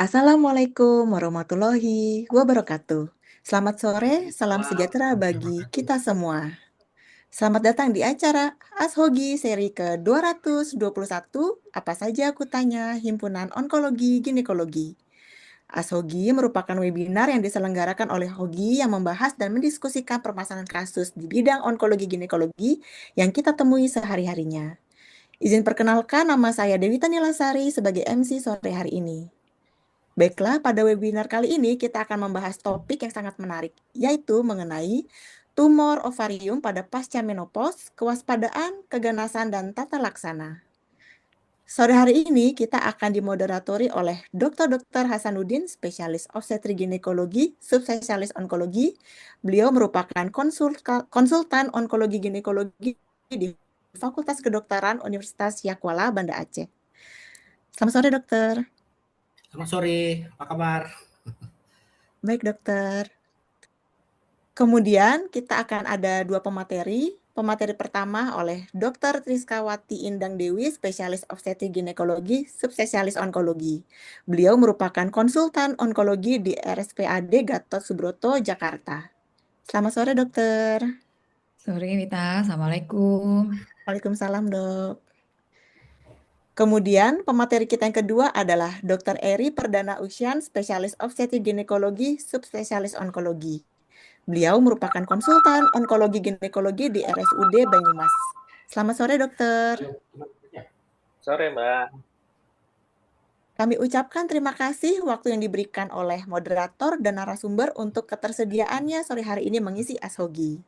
Assalamualaikum warahmatullahi wabarakatuh. Selamat sore, salam Waalaikumsalam sejahtera warahmatullahi bagi wabarakatuh. kita semua. Selamat datang di acara Ashogi seri ke-221. Apa saja aku tanya, Himpunan Onkologi Ginekologi. Ashogi merupakan webinar yang diselenggarakan oleh Hogi yang membahas dan mendiskusikan permasalahan kasus di bidang onkologi ginekologi yang kita temui sehari-harinya. Izin perkenalkan, nama saya Dewita Nilasari sebagai MC sore hari ini. Baiklah, pada webinar kali ini kita akan membahas topik yang sangat menarik, yaitu mengenai tumor ovarium pada pasca menopause, kewaspadaan, keganasan, dan tata laksana. Sore hari ini kita akan dimoderatori oleh Dr. Hasanuddin, spesialis obstetri ginekologi, subspesialis onkologi. Beliau merupakan konsultan onkologi ginekologi di Fakultas Kedokteran Universitas Yakwala, Banda Aceh. Selamat sore, dokter. Selamat sore, apa kabar? Baik, dokter. Kemudian kita akan ada dua pemateri. Pemateri pertama oleh Dr. Triskawati Indang Dewi, spesialis obstetri ginekologi, subspesialis onkologi. Beliau merupakan konsultan onkologi di RSPAD Gatot Subroto, Jakarta. Selamat sore, dokter. Sore Wita, Assalamualaikum. Waalaikumsalam, dok. Kemudian pemateri kita yang kedua adalah Dr. Eri Perdana Usyan, spesialis obstetri ginekologi, subspesialis onkologi. Beliau merupakan konsultan onkologi ginekologi di RSUD Banyumas. Selamat sore, dokter. Sore, Mbak. Kami ucapkan terima kasih waktu yang diberikan oleh moderator dan narasumber untuk ketersediaannya sore hari ini mengisi Ashogi.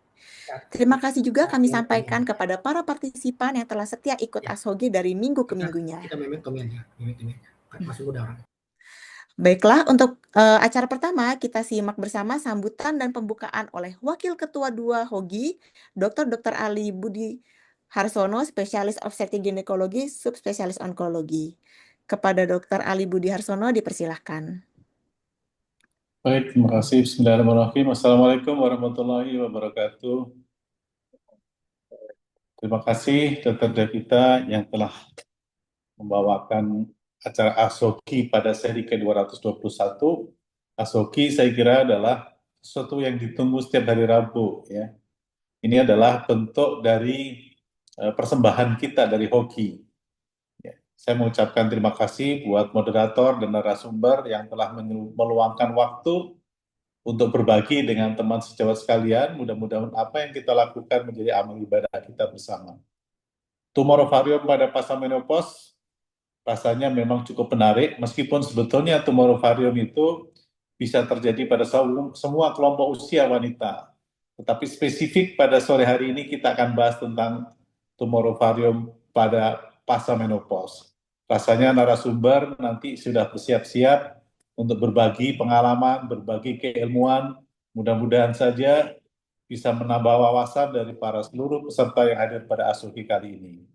Terima kasih juga kami sampaikan kepada para partisipan yang telah setia ikut Ashogi dari minggu ke minggunya. Kita mimik ya. Masih muda orang. Baiklah, untuk acara pertama kita simak bersama sambutan dan pembukaan oleh Wakil Ketua 2 Hogi, Dr. Ali Budi Harsono, spesialis obstetri ginekologi, subspesialis onkologi. Kepada Dr. Ali Budi Harsono dipersilahkan. Baik, terima kasih. Bismillahirrahmanirrahim. Assalamualaikum warahmatullahi wabarakatuh. Terima kasih Dr. Devita yang telah membawakan acara Ashogi pada seri ke-221. Ashogi saya kira adalah sesuatu yang ditunggu setiap hari Rabu, ya. Ini adalah bentuk dari persembahan kita dari Hogi. Ya. Saya mengucapkan terima kasih buat moderator dan narasumber yang telah meluangkan waktu untuk berbagi dengan teman sejawat sekalian. Mudah-mudahan apa yang kita lakukan menjadi amal ibadah kita bersama. Tumor ovarium pada pasca menopause rasanya memang cukup menarik, meskipun sebetulnya tumor ovarium itu bisa terjadi pada semua kelompok usia wanita. Tetapi spesifik pada sore hari ini kita akan bahas tentang tumor ovarium pada pasca menopause. Rasanya narasumber nanti sudah bersiap-siap untuk berbagi pengalaman, berbagi keilmuan. Mudah-mudahan saja bisa menambah wawasan dari para seluruh peserta yang hadir pada Ashogi kali ini.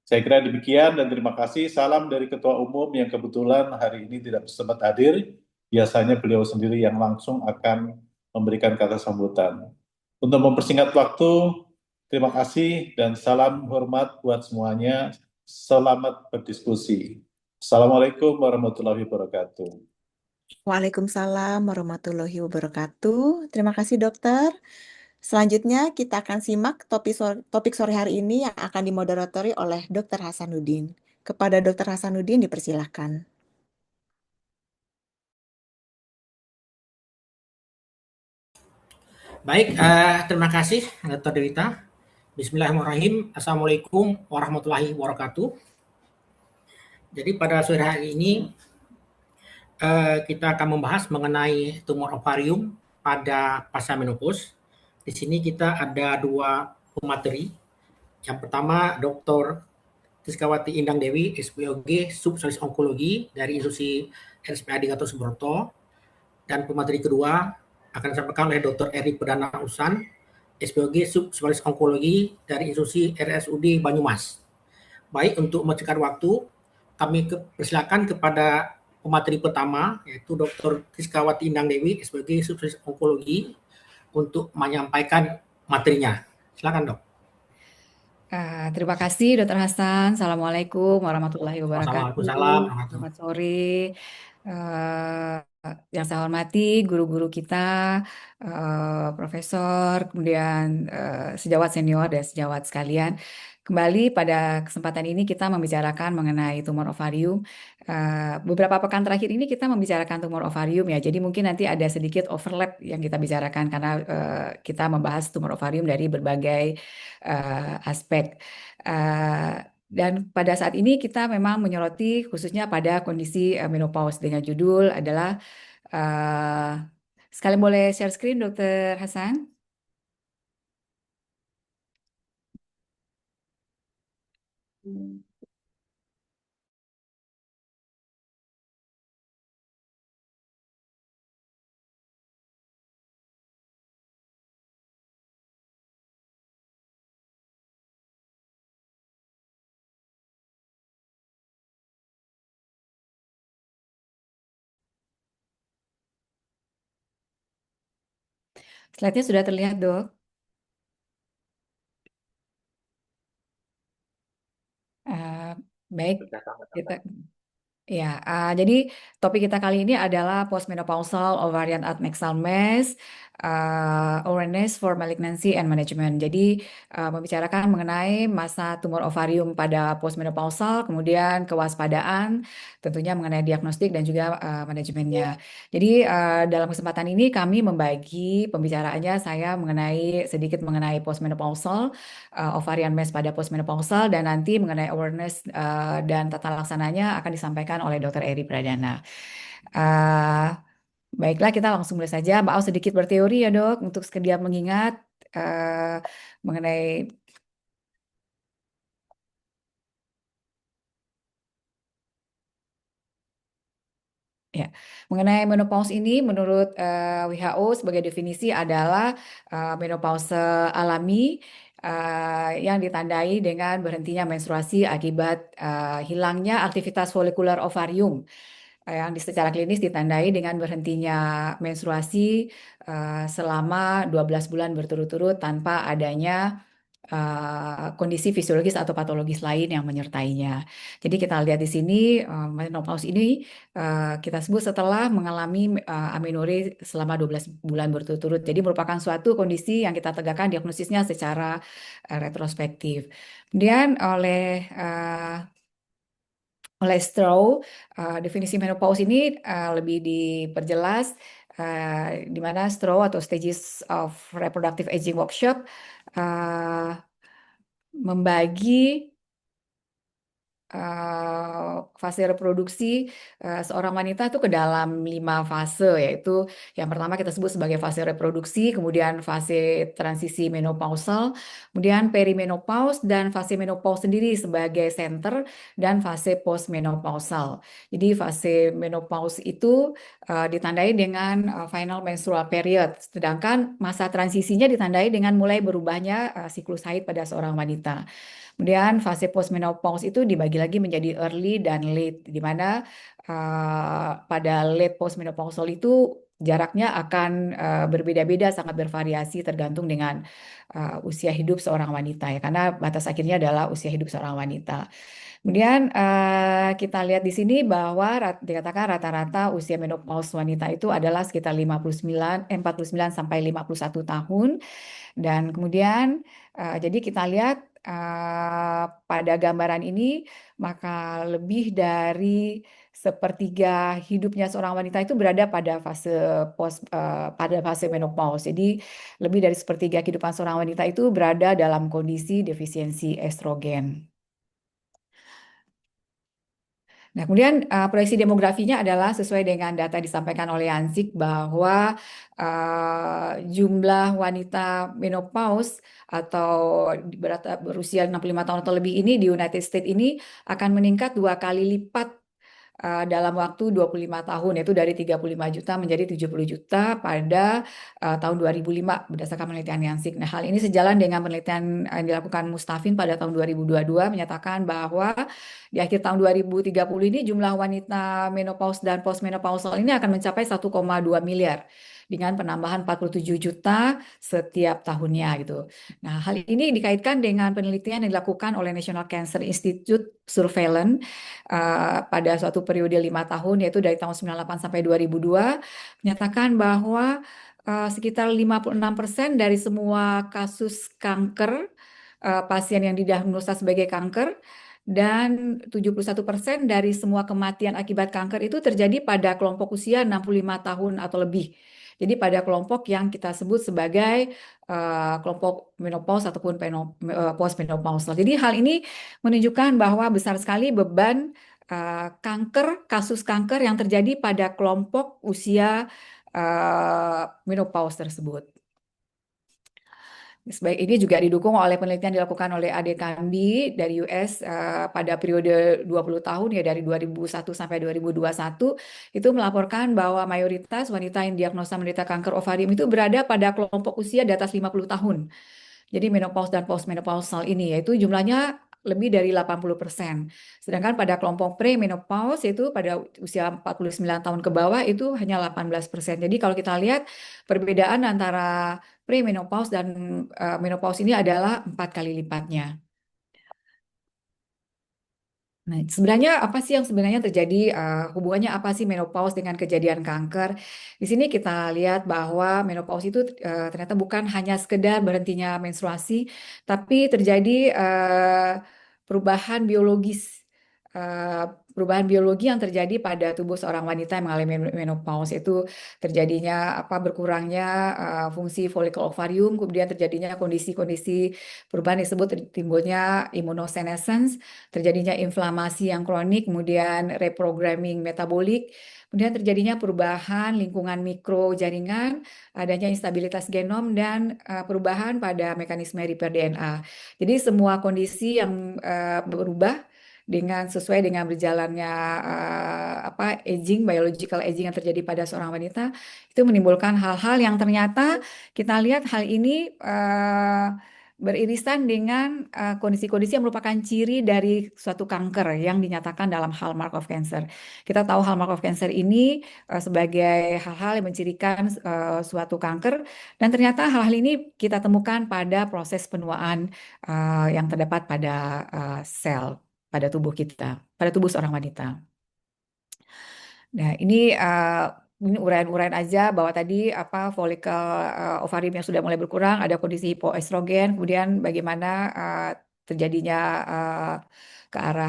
Saya kira demikian dan terima kasih. Salam dari Ketua Umum yang kebetulan hari ini tidak sempat hadir. Biasanya beliau sendiri yang langsung akan memberikan kata sambutan. Untuk mempersingkat waktu, terima kasih dan salam hormat buat semuanya. Selamat berdiskusi. Assalamualaikum warahmatullahi wabarakatuh. Waalaikumsalam warahmatullahi wabarakatuh. Terima kasih, dokter. Selanjutnya kita akan simak topik sore hari ini yang akan dimoderatori oleh Dr. Hasanuddin. Kepada Dr. Hasanuddin dipersilahkan. Baik, terima kasih Dr. Dewita. Bismillahirrahmanirrahim. Assalamualaikum warahmatullahi wabarakatuh. Jadi pada sore hari ini kita akan membahas mengenai tumor ovarium pada pasca menopause. Di sini kita ada dua pemateri. Yang pertama Dr. Triskawati Indang Dewi, SPOG, subspesialis onkologi dari Institusi RSPAD Gatot Subroto. Dan pemateri kedua akan disampaikan oleh Dr. Eri Perdana Usyan, SPOG, subspesialis onkologi dari Institusi RSUD Banyumas. Baik, untuk mencegah waktu, kami persilakan kepada pemateri pertama, yaitu Dr. Triskawati Indang Dewi, SPOG, subspesialis onkologi, untuk menyampaikan materinya. Silakan, Dok. Terima kasih Dr. Hasan. Assalamualaikum warahmatullahi wabarakatuh. Waalaikumsalam. Selamat sore. Eh, yang saya hormati guru-guru kita, profesor, kemudian sejawat senior dan sejawat sekalian. Kembali pada kesempatan ini kita membicarakan mengenai tumor ovarium. Beberapa pekan terakhir ini kita membicarakan tumor ovarium ya. Jadi mungkin nanti ada sedikit overlap yang kita bicarakan karena kita membahas tumor ovarium dari berbagai aspek. Dan pada saat ini kita memang menyoroti khususnya pada kondisi menopause dengan judul adalah eh, sekalian boleh share screen Dokter Hasan? Slide-nya sudah terlihat, Dok. Eh, Baik, Sudah sangat kita ya, jadi topik kita kali ini adalah postmenopausal ovarian adnexal mass, awareness for malignancy and management. Jadi membicarakan mengenai masa tumor ovarium pada postmenopausal, kemudian kewaspadaan, tentunya mengenai diagnostik dan juga manajemennya. Jadi dalam kesempatan ini kami membagi pembicaraannya saya sedikit mengenai postmenopausal, ovarian mass pada postmenopausal, dan nanti mengenai awareness dan tata laksananya akan disampaikan oleh Dr. Eri Pradana. Eh, Baiklah, kita langsung mulai saja. Maaf sedikit berteori ya dok, untuk sekedar mengingat mengenai ya, mengenai menopause ini menurut WHO sebagai definisi adalah menopause alami yang ditandai dengan berhentinya menstruasi akibat hilangnya aktivitas folikular ovarium yang secara klinis ditandai dengan berhentinya menstruasi selama 12 bulan berturut-turut tanpa adanya kondisi fisiologis atau patologis lain yang menyertainya. Jadi kita lihat di sini menopause ini kita sebut setelah mengalami amenorrhea selama 12 bulan berturut-turut. Jadi merupakan suatu kondisi yang kita tegakkan diagnosisnya secara retrospektif. Kemudian oleh Stroh, definisi menopause ini lebih diperjelas di mana Stroh atau Stages of Reproductive Aging Workshop membagi fase reproduksi seorang wanita itu ke dalam 5 fase, yaitu yang pertama kita sebut sebagai fase reproduksi, kemudian fase transisi menopausal, kemudian perimenopause, dan fase menopause sendiri sebagai center, dan fase postmenopausal. Jadi fase menopause itu ditandai dengan final menstrual period, sedangkan masa transisinya ditandai dengan mulai berubahnya siklus haid pada seorang wanita. Kemudian fase postmenopause itu dibagi lagi menjadi early dan late, di mana pada late postmenopausal itu jaraknya akan berbeda-beda, sangat bervariasi tergantung dengan usia hidup seorang wanita ya, karena batas akhirnya adalah usia hidup seorang wanita. Kemudian kita lihat di sini bahwa dikatakan rata-rata usia menopause wanita itu adalah sekitar 49 sampai 51 tahun. Dan kemudian jadi kita lihat pada gambaran ini maka lebih dari sepertiga hidupnya seorang wanita itu berada pada fase menopause. Jadi lebih dari sepertiga kehidupan seorang wanita itu berada dalam kondisi defisiensi estrogen. Nah, kemudian proyeksi demografinya adalah sesuai dengan data yang disampaikan oleh Hansik bahwa jumlah wanita menopause atau berusia 65 tahun atau lebih ini di United States ini akan meningkat 2 kali lipat dalam waktu 25 tahun, yaitu dari 35 juta menjadi 70 juta pada tahun 2005 berdasarkan penelitian Hansik. Nah, hal ini sejalan dengan penelitian yang dilakukan Mustafin pada tahun 2022 menyatakan bahwa di akhir tahun 2030 ini jumlah wanita menopause dan postmenopausal ini akan mencapai 1,2 miliar. dengan penambahan 47 juta setiap tahunnya gitu. Nah, hal ini dikaitkan dengan penelitian yang dilakukan oleh National Cancer Institute Surveillance pada suatu periode 5 tahun, yaitu dari tahun 98 sampai 2002, menyatakan bahwa sekitar 56% dari semua kasus kanker pasien yang didiagnosa sebagai kanker dan 71% dari semua kematian akibat kanker itu terjadi pada kelompok usia 65 tahun atau lebih. Jadi pada kelompok yang kita sebut sebagai kelompok menopause ataupun postmenopausal. Jadi hal ini menunjukkan bahwa besar sekali beban kasus kanker yang terjadi pada kelompok usia menopause tersebut. Sebaik ini juga didukung oleh penelitian dilakukan oleh Ade Kandi dari US pada periode 20 tahun ya dari 2001 sampai 2021 itu melaporkan bahwa mayoritas wanita yang diagnosa menderita kanker ovarium itu berada pada kelompok usia di atas 50 tahun. Jadi menopause dan postmenopausal ini yaitu jumlahnya lebih dari 80%. Sedangkan pada kelompok premenopause itu pada usia 49 tahun ke bawah itu hanya 18%. Jadi kalau kita lihat perbedaan antara premenopause dan menopause ini adalah 4 kali lipatnya. Nah, sebenarnya apa sih yang sebenarnya terjadi? Hubungannya apa sih menopause dengan kejadian kanker? Di sini kita lihat bahwa menopause itu ternyata bukan hanya sekedar berhentinya menstruasi, tapi terjadi perubahan biologis. eh, Perubahan biologi yang terjadi pada tubuh seorang wanita yang mengalami menopause itu terjadinya berkurangnya fungsi folikel ovarium, kemudian terjadinya kondisi-kondisi perubahan disebut timbulnya immunosenescence, terjadinya inflamasi yang kronik, kemudian reprogramming metabolik, kemudian terjadinya perubahan lingkungan mikro jaringan, adanya instabilitas genom, dan perubahan pada mekanisme repair DNA. Jadi semua kondisi yang berubah sesuai dengan berjalannya aging, biological aging yang terjadi pada seorang wanita itu menimbulkan hal-hal yang ternyata kita lihat hal ini beririsan dengan kondisi-kondisi yang merupakan ciri dari suatu kanker yang dinyatakan dalam hallmark of cancer. Kita tahu hallmark of cancer ini sebagai hal-hal yang mencirikan suatu kanker dan ternyata hal-hal ini kita temukan pada proses penuaan yang terdapat pada sel pada tubuh kita, pada tubuh seorang wanita. Nah, ini uraian-uraian aja bahwa tadi folikel ovarium yang sudah mulai berkurang, ada kondisi hipoestrogen, kemudian bagaimana terjadinya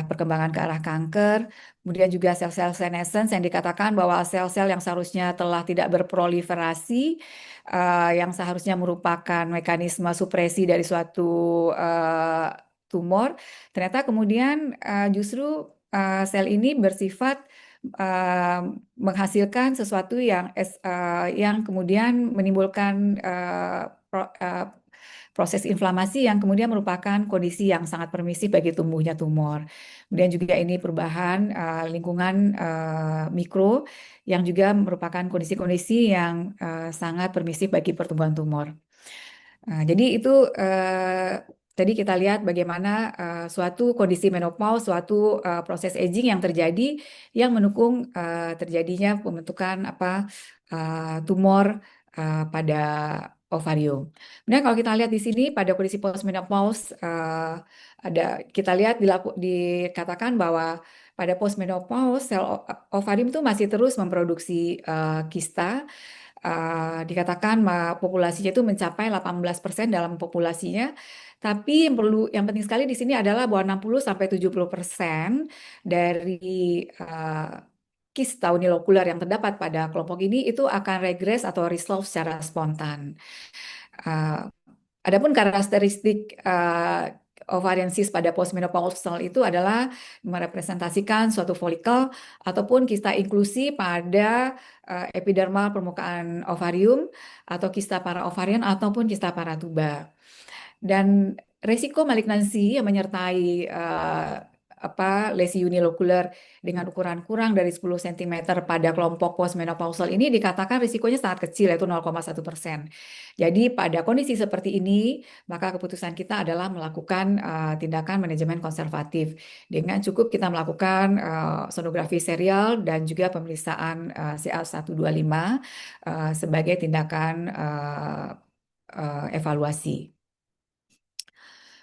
perkembangan ke arah kanker, kemudian juga sel-sel senescence yang dikatakan bahwa sel-sel yang seharusnya telah tidak berproliferasi, yang seharusnya merupakan mekanisme supresi dari suatu tumor, ternyata kemudian justru sel ini bersifat menghasilkan sesuatu yang kemudian menimbulkan proses inflamasi yang kemudian merupakan kondisi yang sangat permisif bagi tumbuhnya tumor. Kemudian juga ini perubahan lingkungan mikro yang juga merupakan kondisi-kondisi yang sangat permisif bagi pertumbuhan tumor. Jadi itu tadi kita lihat bagaimana suatu kondisi menopause, suatu proses aging yang terjadi yang mendukung terjadinya pembentukan tumor pada ovarium. Kemudian kalau kita lihat di sini pada kondisi postmenopause kita lihat dikatakan bahwa pada postmenopause sel ovarium itu masih terus memproduksi kista. Dikatakan populasinya itu mencapai 18% dalam populasinya. Tapi yang penting sekali di sini adalah bahwa 60-70% dari kista unilokular yang terdapat pada kelompok ini itu akan regres atau resolve secara spontan. Adapun karakteristik ovarian cyst pada postmenopausal itu adalah merepresentasikan suatu folikel ataupun kista inklusi pada epidermal permukaan ovarium atau kista paraovarian ataupun kista paratuba. Dan resiko malignansi yang menyertai lesi unilokuler dengan ukuran kurang dari 10 cm pada kelompok postmenopausal ini dikatakan risikonya sangat kecil, yaitu 0,1%. Jadi pada kondisi seperti ini, maka keputusan kita adalah melakukan tindakan manajemen konservatif. Dengan cukup kita melakukan sonografi serial dan juga pemeriksaan CA125 sebagai tindakan evaluasi.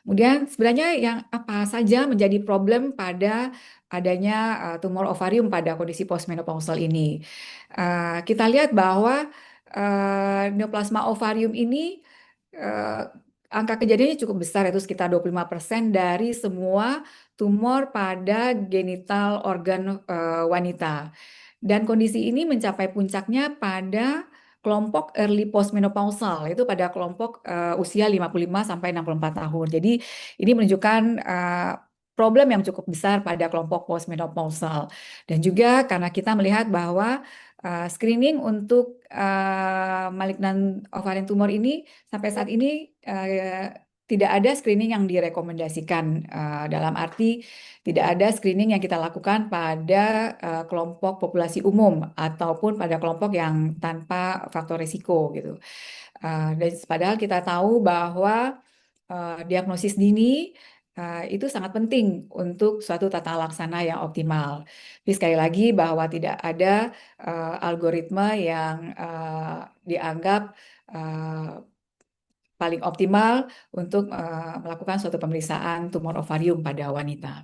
Kemudian sebenarnya yang apa saja menjadi problem pada adanya tumor ovarium pada kondisi postmenopausal ini. Kita lihat bahwa neoplasma ovarium ini angka kejadiannya cukup besar, yaitu sekitar 25% dari semua tumor pada genital organ wanita. Dan kondisi ini mencapai puncaknya pada kelompok early postmenopausal, yaitu pada kelompok usia 55 sampai 64 tahun. Jadi ini menunjukkan problem yang cukup besar pada kelompok postmenopausal. Dan juga karena kita melihat bahwa screening untuk malignan ovarian tumor ini sampai saat ini tidak ada screening yang direkomendasikan, dalam arti tidak ada screening yang kita lakukan pada kelompok populasi umum ataupun pada kelompok yang tanpa faktor risiko gitu. Dan padahal kita tahu bahwa diagnosis dini itu sangat penting untuk suatu tata laksana yang optimal. Tapi sekali lagi bahwa tidak ada algoritma yang dianggap paling optimal untuk melakukan suatu pemeriksaan tumor ovarium pada wanita.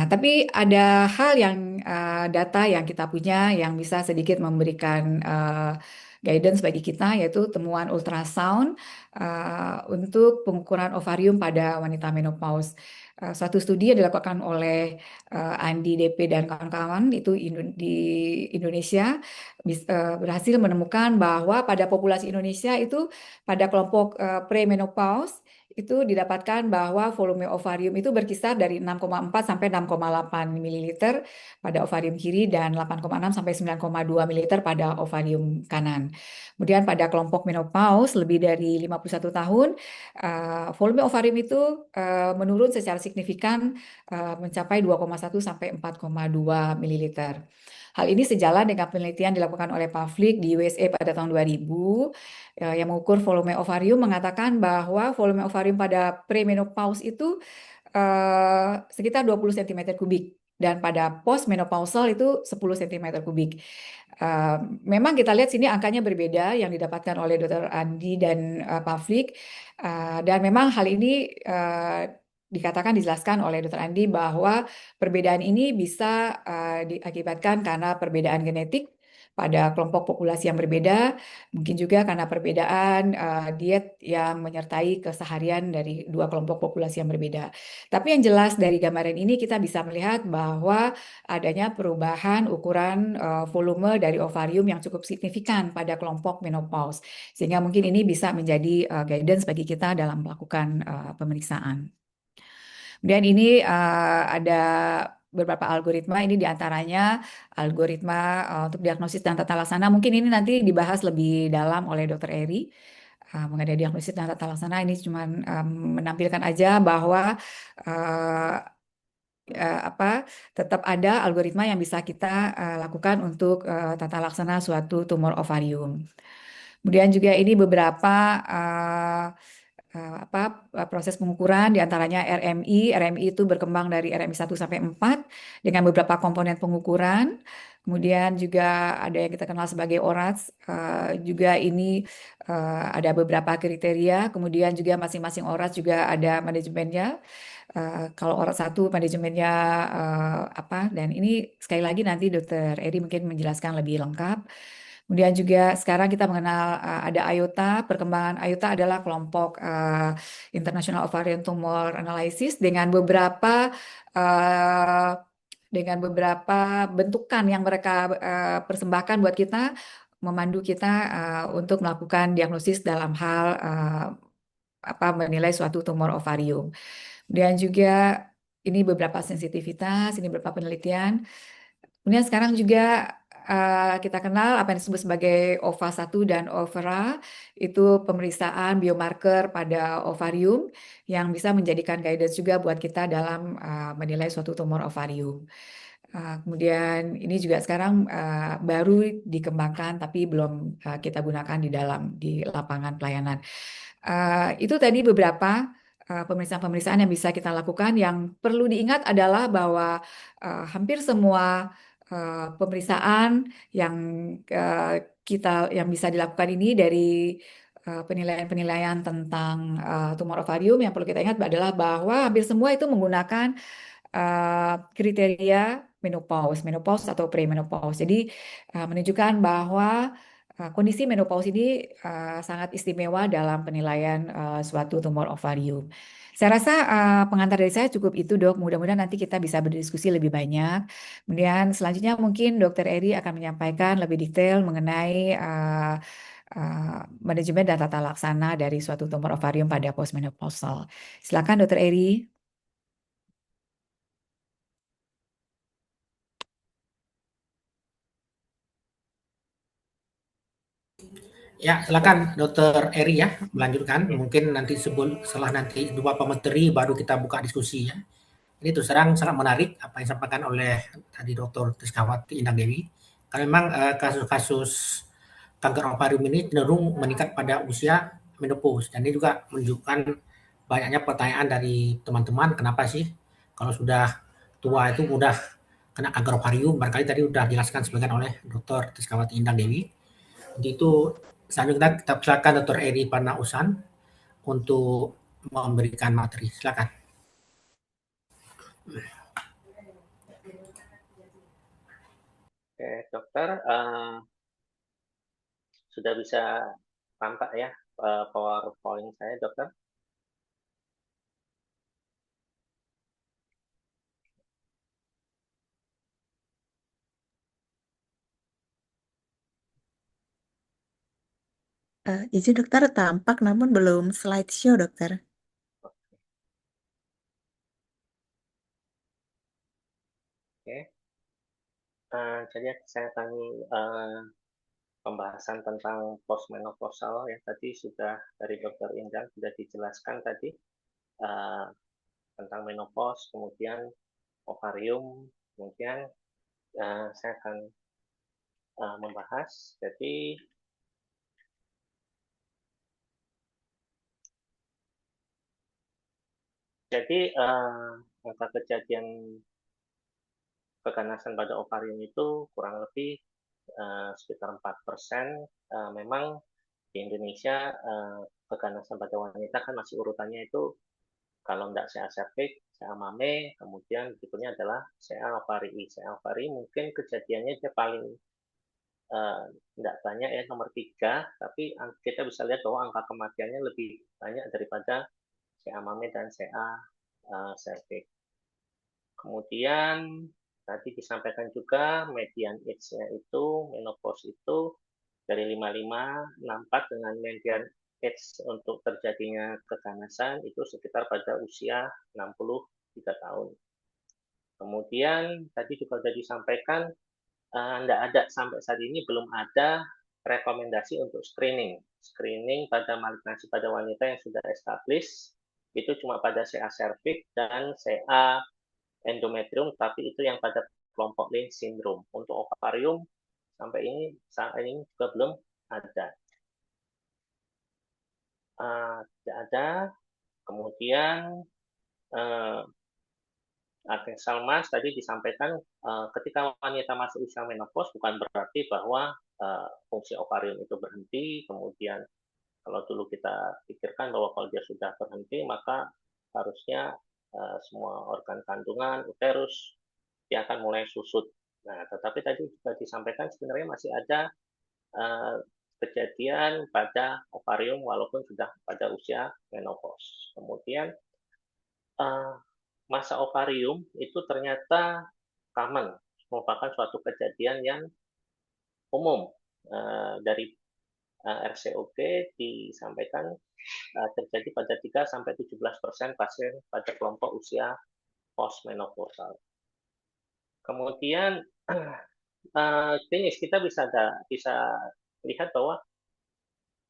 Tapi ada hal yang data yang kita punya yang bisa sedikit memberikan guidance bagi kita, yaitu temuan ultrasound untuk pengukuran ovarium pada wanita menopause. Suatu studi yang dilakukan oleh Andi DP dan kawan-kawan itu di Indonesia berhasil menemukan bahwa pada populasi Indonesia itu pada kelompok premenopause itu didapatkan bahwa volume ovarium itu berkisar dari 6,4 sampai 6,8 ml pada ovarium kiri dan 8,6 sampai 9,2 ml pada ovarium kanan. Kemudian pada kelompok menopause lebih dari 51 tahun, volume ovarium itu menurun secara signifikan mencapai 2,1 sampai 4,2 ml. Hal ini sejalan dengan penelitian dilakukan oleh Pavlik di USA pada tahun 2000 yang mengukur volume ovarium, mengatakan bahwa volume ovarium pada premenopause itu sekitar 20 cm kubik dan pada postmenopausal itu 10 cm kubik. Memang kita lihat sini angkanya berbeda yang didapatkan oleh Dr. Andi dan Pavlik, dan memang hal ini dikatakan dijelaskan oleh Dr. Andi bahwa perbedaan ini bisa diakibatkan karena perbedaan genetik pada kelompok populasi yang berbeda, mungkin juga karena perbedaan diet yang menyertai keseharian dari dua kelompok populasi yang berbeda. Tapi yang jelas dari gambaran ini kita bisa melihat bahwa adanya perubahan ukuran volume dari ovarium yang cukup signifikan pada kelompok menopause, sehingga mungkin ini bisa menjadi guidance bagi kita dalam melakukan pemeriksaan. Kemudian ini ada beberapa algoritma, ini diantaranya algoritma untuk diagnosis dan tata laksana. Mungkin ini nanti dibahas lebih dalam oleh Dr. Eri mengenai diagnosis dan tata laksana. Ini cuma menampilkan aja bahwa tetap ada algoritma yang bisa kita lakukan untuk tata laksana suatu tumor ovarium. Kemudian juga ini beberapa proses pengukuran, diantaranya RMI. RMI itu berkembang dari RMI 1 sampai 4 dengan beberapa komponen pengukuran. Kemudian juga ada yang kita kenal sebagai ORAS, juga ini ada beberapa kriteria. Kemudian juga masing-masing ORAS juga ada manajemennya. Kalau ORAS 1 manajemennya dan ini sekali lagi nanti Dr. Eri mungkin menjelaskan lebih lengkap. Kemudian juga sekarang kita mengenal ada IOTA. Perkembangan IOTA adalah kelompok International Ovarian Tumor Analysis dengan beberapa bentukan yang mereka persembahkan buat kita, memandu kita untuk melakukan diagnosis dalam hal menilai suatu tumor ovarium. Kemudian juga ini beberapa sensitivitas, ini beberapa penelitian. Kemudian sekarang juga kita kenal apa yang disebut sebagai OVA1 dan OVRA, itu pemeriksaan biomarker pada ovarium yang bisa menjadikan guidance juga buat kita dalam menilai suatu tumor ovarium. Kemudian ini juga sekarang baru dikembangkan tapi belum kita gunakan di lapangan pelayanan. Itu tadi beberapa pemeriksaan-pemeriksaan yang bisa kita lakukan. Yang perlu diingat adalah bahwa hampir semua pemeriksaan yang yang bisa dilakukan ini dari penilaian-penilaian tentang tumor ovarium, yang perlu kita ingat adalah bahwa hampir semua itu menggunakan kriteria menopause atau premenopause. Jadi menunjukkan bahwa kondisi menopause ini sangat istimewa dalam penilaian suatu tumor ovarium. Saya rasa pengantar dari saya cukup itu, Dok. Mudah-mudahan nanti kita bisa berdiskusi lebih banyak. Kemudian selanjutnya mungkin Dr. Eri akan menyampaikan lebih detail mengenai manajemen dan tata laksana dari suatu tumor ovarium pada postmenopausal. Silakan, Dr. Eri. Ya, silakan Dr. Eri ya, melanjutkan. Mungkin nanti setelah nanti dua pemateri baru kita buka diskusi ya. Ini terus terang sangat menarik apa yang disampaikan oleh tadi Dr. Trizkawati Indah Dewi. Karena memang kasus-kasus kanker ovarium ini cenderung meningkat pada usia menopause. Dan ini juga menunjukkan banyaknya pertanyaan dari teman-teman, kenapa sih kalau sudah tua itu mudah kena kanker ovarium. Barangkali tadi sudah dijelaskan sebagian oleh Dr. Trizkawati Indah Dewi. Jadi itu selanjutnya kita silakan Dr. Eri Panausan untuk memberikan materi. Silakan. Oke, dokter, sudah bisa tampak ya PowerPoint saya, dokter? Izin dokter, tampak namun belum slideshow dokter. Oke. Jadi saya akan pembahasan tentang postmenopausal yang tadi sudah dari Dr. Indah sudah dijelaskan tadi tentang menopause, kemudian ovarium, kemudian saya akan membahas. Jadi angka kejadian keganasan pada ovarium itu kurang lebih sekitar 4%. Memang di Indonesia keganasan pada wanita kan masih urutannya itu kalau enggak CA cervix, CA mame, kemudian berikutnya adalah CA ovari. CA ovari mungkin kejadiannya dia paling enggak banyak ya, nomor 3, tapi kita bisa lihat bahwa angka kematiannya lebih banyak daripada CA mame dan CA cervix. Kemudian tadi disampaikan juga median age-nya itu menopause itu dari 55, 64 dengan median age untuk terjadinya keganasan itu sekitar pada usia 63 tahun. Kemudian tadi juga sudah disampaikan tidak ada sampai saat ini belum ada rekomendasi untuk screening. Screening pada malignansi pada wanita yang sudah established itu cuma pada CA cervix dan CA endometrium, tapi itu yang pada kelompok Lynch syndrome. Untuk ovarium sampai saat ini juga belum ada. Tidak ada. Kemudian Salmas tadi disampaikan ketika wanita masuk usia menopause bukan berarti bahwa fungsi ovarium itu berhenti. Kemudian kalau dulu kita pikirkan bahwa kalau dia sudah berhenti maka harusnya semua organ kandungan, uterus, dia akan mulai susut. Nah, tetapi tadi juga disampaikan sebenarnya masih ada kejadian pada ovarium walaupun sudah pada usia menopause. Kemudian masa ovarium itu ternyata common, merupakan suatu kejadian yang umum. Dari RCOG disampaikan terjadi pada 3-17% pasien pada kelompok usia postmenopausal. Kemudian klinis kita bisa lihat bahwa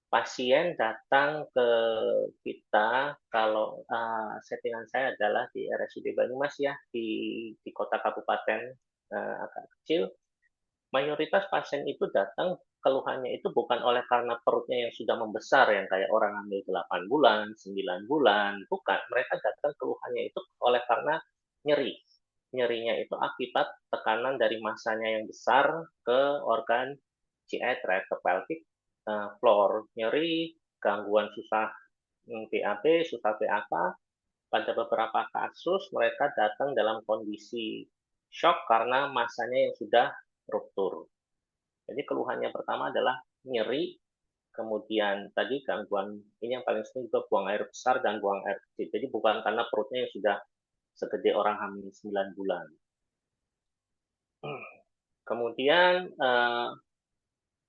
pasien datang ke kita kalau settingan saya adalah di RSUD Banyumas ya, di kota kabupaten agak kecil. Mayoritas pasien itu datang keluhannya itu bukan oleh karena perutnya yang sudah membesar yang kayak orang hamil 8 bulan, 9 bulan, bukan. Mereka datang keluhannya itu oleh karena nyeri. Nyerinya itu akibat tekanan dari masanya yang besar ke organ GI tract, ke pelvic floor, nyeri, gangguan susah BAB, susah BAK. Pada beberapa kasus mereka datang dalam kondisi shock karena masanya yang sudah ruptur. Jadi keluhannya pertama adalah nyeri, kemudian tadi gangguan, ini yang paling sering juga buang air besar dan buang air kecil. Jadi bukan karena perutnya yang sudah segede orang hamil 9 bulan. Kemudian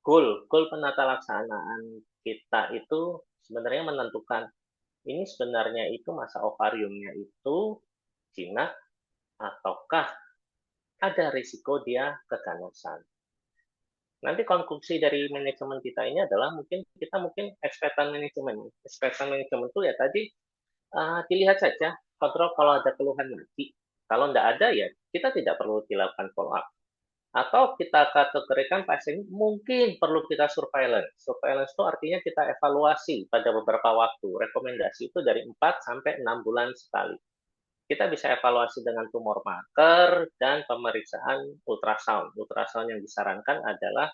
goal penata laksanaan kita itu sebenarnya menentukan ini sebenarnya itu masa ovariumnya itu jinak ataukah ada risiko dia keganasan. Nanti konklusi dari manajemen kita ini adalah kita mungkin expectant management. Expectant management itu ya tadi dilihat saja, kontrol kalau ada keluhan nanti. Kalau tidak ada ya kita tidak perlu dilakukan follow up. Atau kita kategorikan pasien mungkin perlu kita surveillance. Surveillance itu artinya kita evaluasi pada beberapa waktu. Rekomendasi itu dari 4 sampai 6 bulan sekali. Kita bisa evaluasi dengan tumor marker dan pemeriksaan ultrasound. Ultrasound yang disarankan adalah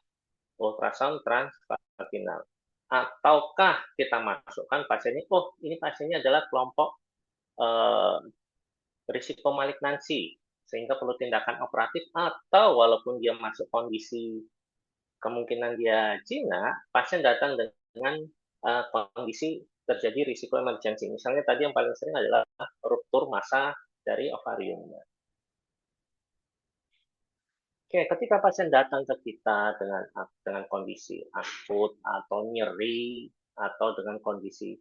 ultrasound transvaginal. Ataukah kita masukkan pasiennya, ini pasiennya adalah kelompok risiko malignansi, sehingga perlu tindakan operatif, atau walaupun dia masuk kondisi kemungkinan dia jinak, pasien datang dengan kondisi terjadi risiko emergensi. Misalnya tadi yang paling sering adalah ruptur massa dari ovariumnya. Oke, ketika pasien datang ke kita dengan kondisi akut atau nyeri atau dengan kondisi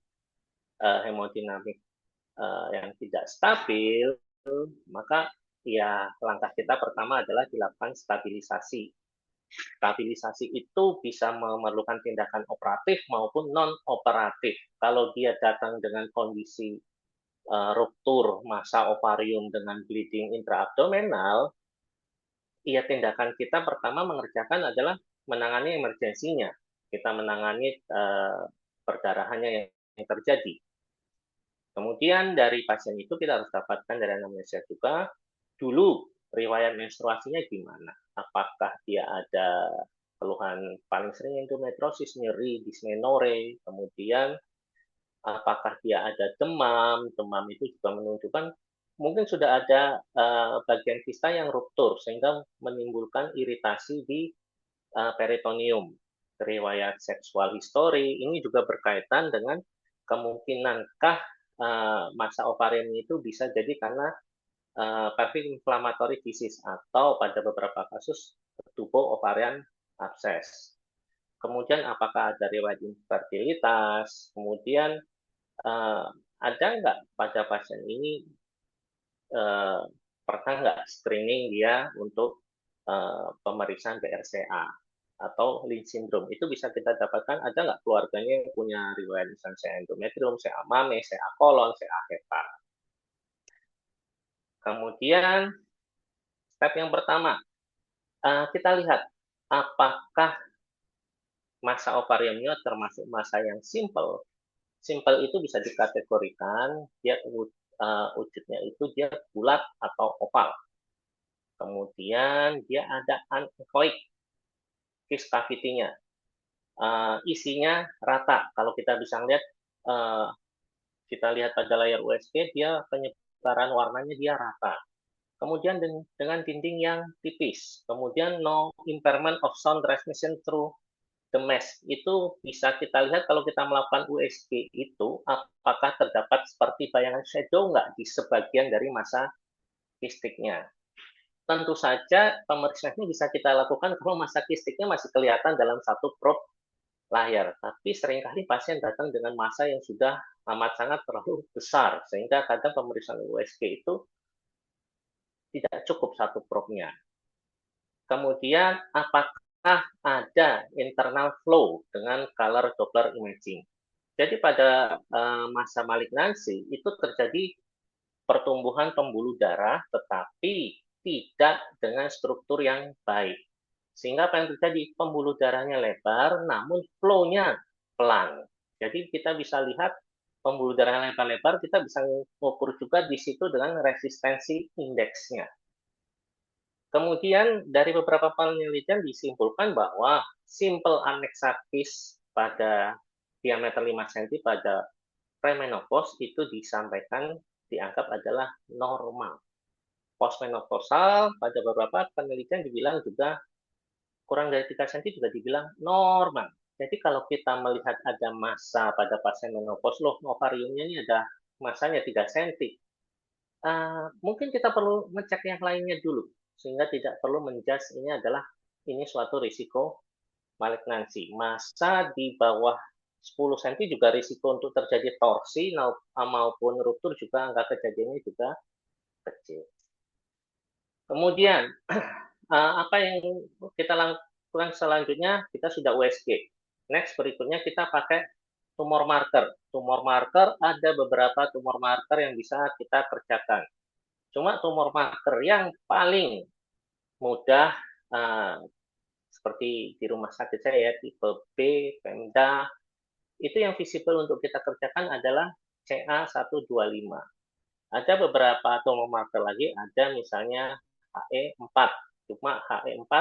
hemodinamik yang tidak stabil, maka ya langkah kita pertama adalah dilakukan stabilisasi. Stabilisasi itu bisa memerlukan tindakan operatif maupun non-operatif. Kalau dia datang dengan kondisi ruptur massa ovarium dengan bleeding intraabdominal, ya tindakan kita pertama mengerjakan adalah menangani emergensinya. Kita menangani perdarahannya yang terjadi. Kemudian dari pasien itu kita harus dapatkan dari anamnesia juga, dulu riwayat menstruasinya gimana? Apakah dia ada keluhan paling sering endometriosis, nyeri, dysmenorrhea, kemudian apakah dia ada demam itu juga menunjukkan mungkin sudah ada bagian kista yang ruptur sehingga menimbulkan iritasi di peritoneum. Riwayat seksual history ini juga berkaitan dengan kemungkinankah massa ovarium itu bisa jadi karena pelvic inflammatory disease atau pada beberapa kasus tubuh ovarian abses. Kemudian apakah ada riwayat infertilitas, kemudian ada nggak pada pasien ini pernah nggak screening dia untuk pemeriksaan BRCA atau Lynch syndrome. Itu bisa kita dapatkan ada nggak keluarganya yang punya riwayat misalnya CA endometrium, CA mame, CA kolon, CA hepar. Kemudian step yang pertama, kita lihat apakah massa ovariumnya termasuk massa yang simple. Simple itu bisa dikategorikan dia wujudnya itu dia bulat atau oval. Kemudian dia ada anechoic case cavity-nya. Isinya rata. Kalau kita bisa lihat pada layar USG, dia penyebaran warnanya dia rata. Kemudian dengan dinding yang tipis. Kemudian no impairment of sound transmission through the mesh. Itu bisa kita lihat kalau kita melakukan USG itu, apakah terdapat seperti bayangan shadow nggak di sebagian dari massa kistiknya. Tentu saja pemeriksaan ini bisa kita lakukan kalau massa kistiknya masih kelihatan dalam satu probe layar. Tapi seringkali pasien datang dengan massa yang sudah amat sangat terlalu besar, sehingga kadang pemeriksaan USG itu tidak cukup satu probe-nya. Kemudian apakah ada internal flow dengan color Doppler imaging. Jadi pada masa malignansi itu terjadi pertumbuhan pembuluh darah tetapi tidak dengan struktur yang baik. Sehingga apa yang terjadi? Pembuluh darahnya lebar namun flow-nya pelan. Jadi kita bisa lihat pembuluh darah yang lebar-lebar, kita bisa mengukur juga di situ dengan resistensi indeksnya. Kemudian dari beberapa penelitian disimpulkan bahwa simple aneksakis pada diameter 5 cm pada premenopause itu disampaikan dianggap adalah normal. Postmenopausal pada beberapa penelitian dibilang juga kurang dari 3 cm juga dibilang normal. Jadi kalau kita melihat ada massa pada pasien menopause, loh ovariumnya ini ada massanya 3 cm. Mungkin kita perlu ngecek yang lainnya dulu sehingga tidak perlu menjudge ini suatu risiko malignansi. Massa di bawah 10 cm juga risiko untuk terjadi torsi maupun ruptur juga angka kejadiannya juga kecil. Kemudian apa yang kita lakukan selanjutnya? Kita sudah USG. Next berikutnya kita pakai tumor marker. Tumor marker ada beberapa tumor marker yang bisa kita kerjakan. Cuma tumor marker yang paling mudah seperti di rumah sakit saya tipe B, Pemda, itu yang visible untuk kita kerjakan adalah CA125. Ada beberapa tumor marker lagi, ada misalnya HE4. Cuma HE4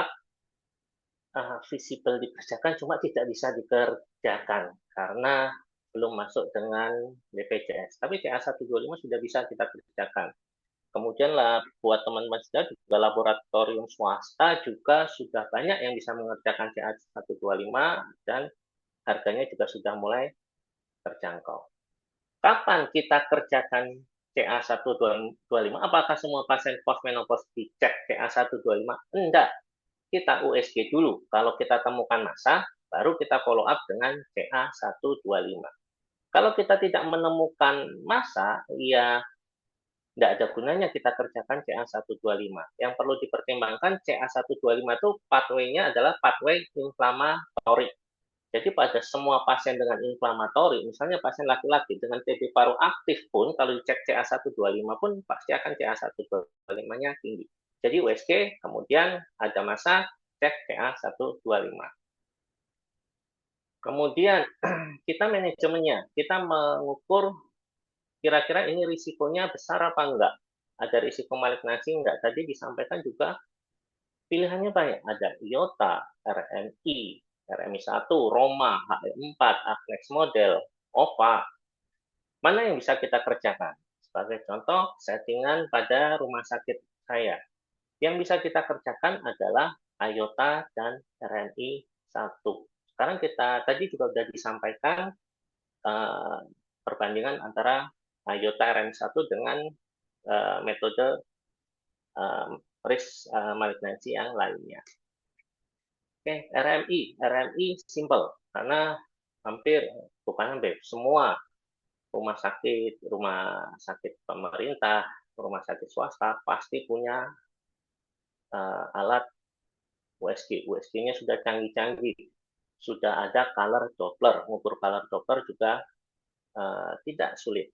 visible dikerjakan, cuma tidak bisa dikerjakan karena belum masuk dengan BPJS. Tapi CA125 sudah bisa kita kerjakan. Kemudian buat teman-teman juga laboratorium swasta juga sudah banyak yang bisa mengerjakan CA125 dan harganya juga sudah mulai terjangkau. Kapan kita kerjakan CA125? Apakah semua pasien postmenopause dicek CA125? Enggak. Kita USG dulu. Kalau kita temukan massa, baru kita follow up dengan CA125. Kalau kita tidak menemukan massa, ya tidak ada gunanya kita kerjakan CA125. Yang perlu dipertimbangkan CA125 itu pathway-nya adalah pathway inflamatorik. Jadi pada semua pasien dengan inflamatori, misalnya pasien laki-laki dengan TB paru aktif pun, kalau dicek CA125 pun pasti akan CA125-nya tinggi. Jadi USG, kemudian ada massa, cek CA125. Kemudian kita manajemennya, kita mengukur kira-kira ini risikonya besar apa enggak? Ada risiko malignansi enggak? Tadi disampaikan juga pilihannya banyak. Ada IOTA, RMI, RMI1, Roma, HE4, Agnex model, OVA. Mana yang bisa kita kerjakan? Sebagai contoh, settingan pada rumah sakit saya. Yang bisa kita kerjakan adalah IOTA dan RMI1. Sekarang tadi juga sudah disampaikan perbandingan antara IOTA RMI1 dengan metode risk malignansi yang lainnya. Oke, RMI simple karena bukan hampir semua rumah sakit pemerintah, rumah sakit swasta pasti punya alat USG. USG-nya sudah canggih-canggih, sudah ada color Doppler, mengukur color Doppler juga tidak sulit.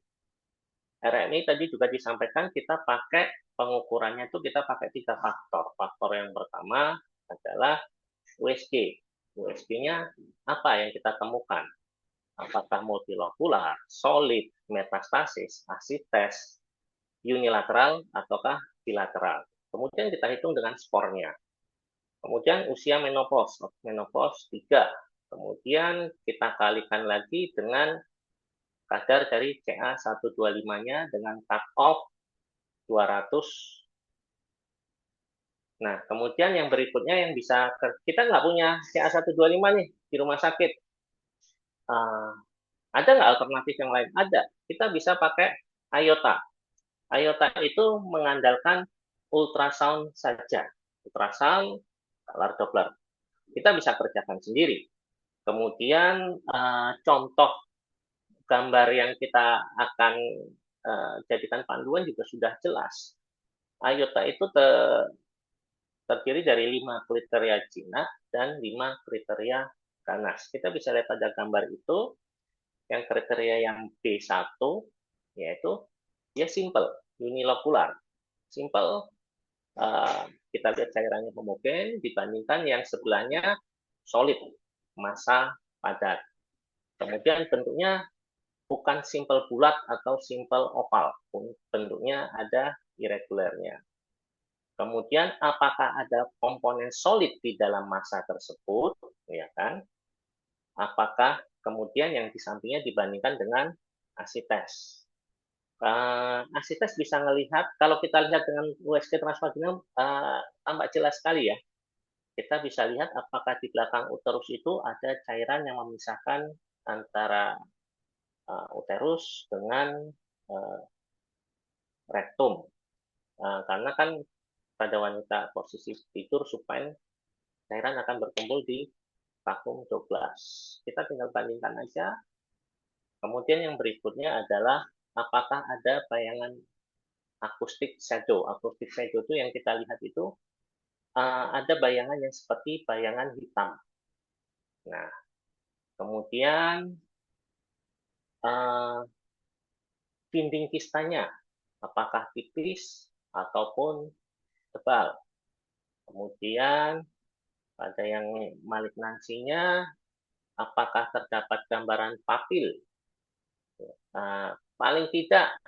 RMI tadi juga disampaikan kita pakai pengukurannya itu kita pakai 3 faktor. Faktor yang pertama adalah USG. USG-nya apa yang kita temukan? Apakah multilokular, solid, metastasis, asites, unilateral, ataukah bilateral. Kemudian kita hitung dengan skornya. Kemudian usia menopause 3. Kemudian kita kalikan lagi dengan kadar dari CA125-nya dengan cut-off 200. Nah, kemudian yang berikutnya yang bisa, kita nggak punya CA125 nih di rumah sakit. Ada nggak alternatif yang lain? Ada. Kita bisa pakai IOTA. IOTA itu mengandalkan ultrasound saja. Ultrasound, color Doppler. Kita bisa kerjakan sendiri. Kemudian contoh gambar yang kita akan jadikan panduan juga sudah jelas. IOTA itu terdiri dari 5 kriteria jinak dan 5 kriteria ganas. Kita bisa lihat pada gambar itu, yang kriteria yang B1 yaitu dia simple, unilokular. Simple, kita lihat cairannya homogen dibandingkan yang sebelahnya solid, massa padat. Kemudian bentuknya bukan simple bulat atau simple oval, bentuknya ada irregularnya. Kemudian apakah ada komponen solid di dalam massa tersebut, ya kan? Apakah kemudian yang di sampingnya dibandingkan dengan asites. Asites bisa melihat, kalau kita lihat dengan USG transvaginal tampak jelas sekali ya. Kita bisa lihat apakah di belakang uterus itu ada cairan yang memisahkan antara uterus dengan rektum. Karena kan pada wanita posisi tidur supaya cairan akan berkumpul di vakum 12. Kita tinggal bandingkan aja. Kemudian yang berikutnya adalah apakah ada bayangan akustik shadow. Akustik shadow itu yang kita lihat itu ada bayangan yang seperti bayangan hitam. Nah, kemudian dinding kistanya apakah tipis ataupun tebal. Kemudian pada yang malignansinya apakah terdapat gambaran papil. Paling tidak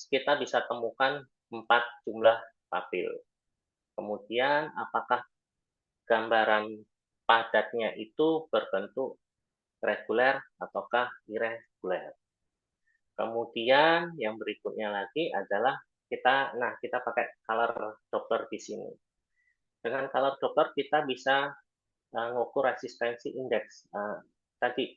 kita bisa temukan 4 jumlah papil. Kemudian apakah gambaran padatnya itu berbentuk reguler ataukah irregular. Kemudian yang berikutnya lagi adalah kita pakai color Doppler di sini. Dengan color Doppler kita bisa mengukur resistensi indeks. Tadi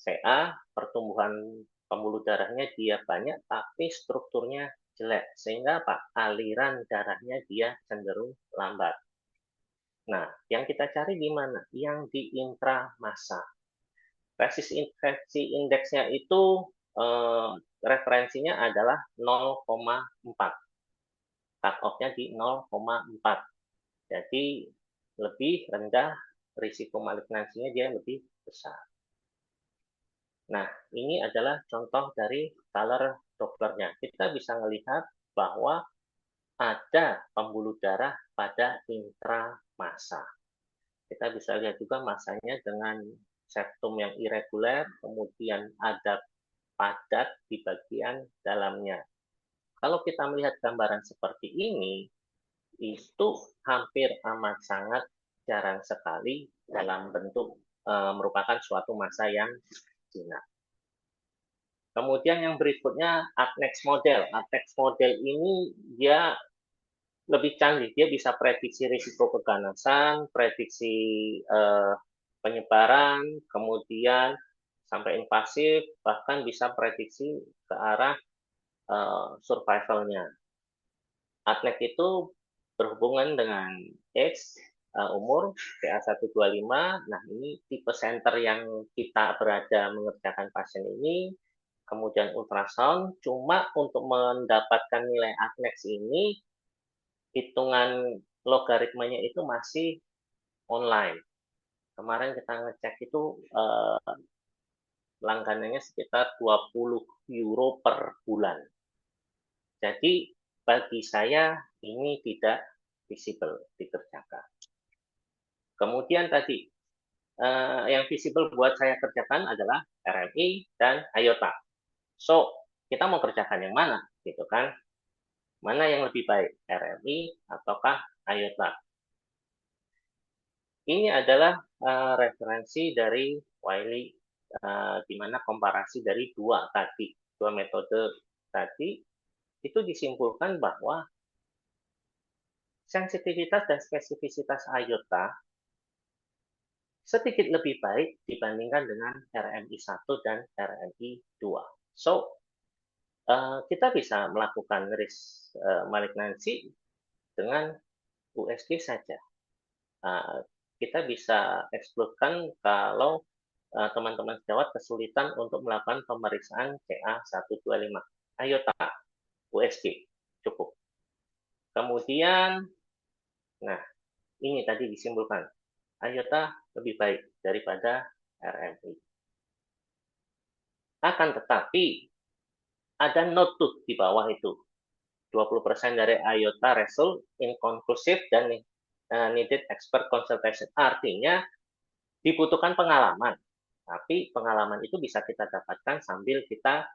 CA pertumbuhan pembuluh darahnya dia banyak tapi strukturnya jelek, sehingga aliran darahnya dia cenderung lambat. Nah, yang kita cari di mana? Yang di intramassa. Resistensi indeksnya itu referensinya adalah 0,4. Cut off-nya di 0,4. Jadi lebih rendah, risiko malignansinya dia lebih besar. Nah, ini adalah contoh dari color Dopplernya. Kita bisa melihat bahwa ada pembuluh darah pada intramassa. Kita bisa lihat juga massanya dengan septum yang irregular, kemudian ada padat di bagian dalamnya. Kalau kita melihat gambaran seperti ini, itu hampir amat sangat jarang sekali dalam bentuk merupakan suatu massa yang jinak. Kemudian yang berikutnya Adnex model. Adnex model ini dia lebih canggih, dia bisa prediksi risiko keganasan, prediksi penyebaran, kemudian sampai invasif, bahkan bisa prediksi ke arah survivalnya. Adnex itu berhubungan dengan age, umur, PA125. Nah, ini tipe center yang kita berada mengerjakan pasien ini, kemudian ultrasound. Cuma untuk mendapatkan nilai Adnex ini, hitungan logaritmanya itu masih online. Kemarin kita ngecek itu langganannya sekitar 20 euro per bulan. Jadi bagi saya ini tidak visible dikerjakan. Kemudian tadi yang visible buat saya kerjakan adalah RMI dan IOTA. So, kita mau kerjakan yang mana gitu kan? Mana yang lebih baik, RMI ataukah IOTA? Ini adalah referensi dari Wiley, di mana komparasi dari dua metode tadi, itu disimpulkan bahwa sensitivitas dan spesifisitas IOTA sedikit lebih baik dibandingkan dengan RMI 1 dan RMI 2. So, kita bisa melakukan risk malignansi dengan USG saja. Kita bisa ekskludkan kalau teman-teman sejawat kesulitan untuk melakukan pemeriksaan CA125. IOTA, USG, cukup. Kemudian Nah, ini tadi disimpulkan, IOTA lebih baik daripada RMI. Akan tetapi, ada note tuh di bawah itu. 20% dari IOTA result inconclusive dan needed expert consultation. Artinya, dibutuhkan pengalaman. Tapi pengalaman itu bisa kita dapatkan sambil kita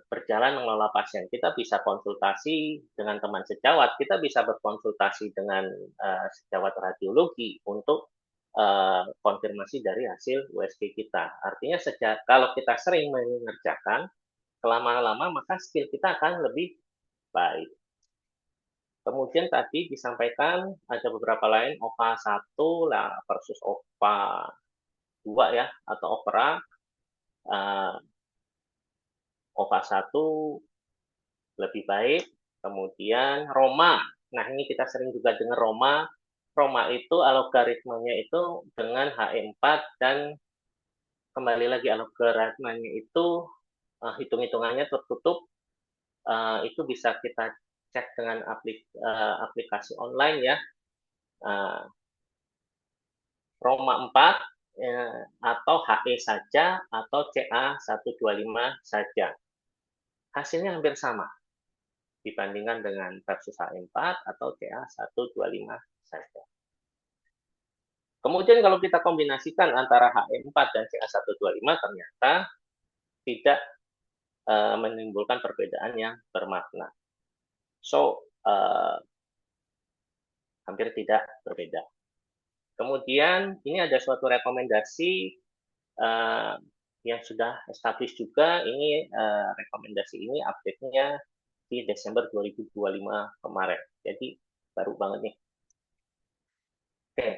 berjalan mengelola pasien. Kita bisa konsultasi dengan teman sejawat, kita bisa berkonsultasi dengan sejawat radiologi untuk konfirmasi dari hasil USG kita. Artinya kalau kita sering mengerjakan, lama-lama maka skill kita akan lebih baik. Kemudian tadi disampaikan ada beberapa lain, OPA 1 lah versus OPA 2 ya, atau OPERA. OPA 1 lebih baik, kemudian Roma. Nah, ini kita sering juga dengar Roma. Roma itu algoritmanya itu dengan HE4 dan kembali lagi algoritmanya itu hitung-hitungannya tertutup. Itu bisa kita cek dengan aplikasi online ya. Roma 4 atau HE saja atau CA125 saja. Hasilnya hampir sama dibandingkan dengan versus HE4 atau CA125 saja. Kemudian kalau kita kombinasikan antara HE4 dan CA125 ternyata tidak menimbulkan perbedaan yang bermakna. So, hampir tidak berbeda. Kemudian ini ada suatu rekomendasi yang sudah established juga. Ini rekomendasi ini update-nya di Desember 2025 kemarin. Jadi baru banget nih. Oke,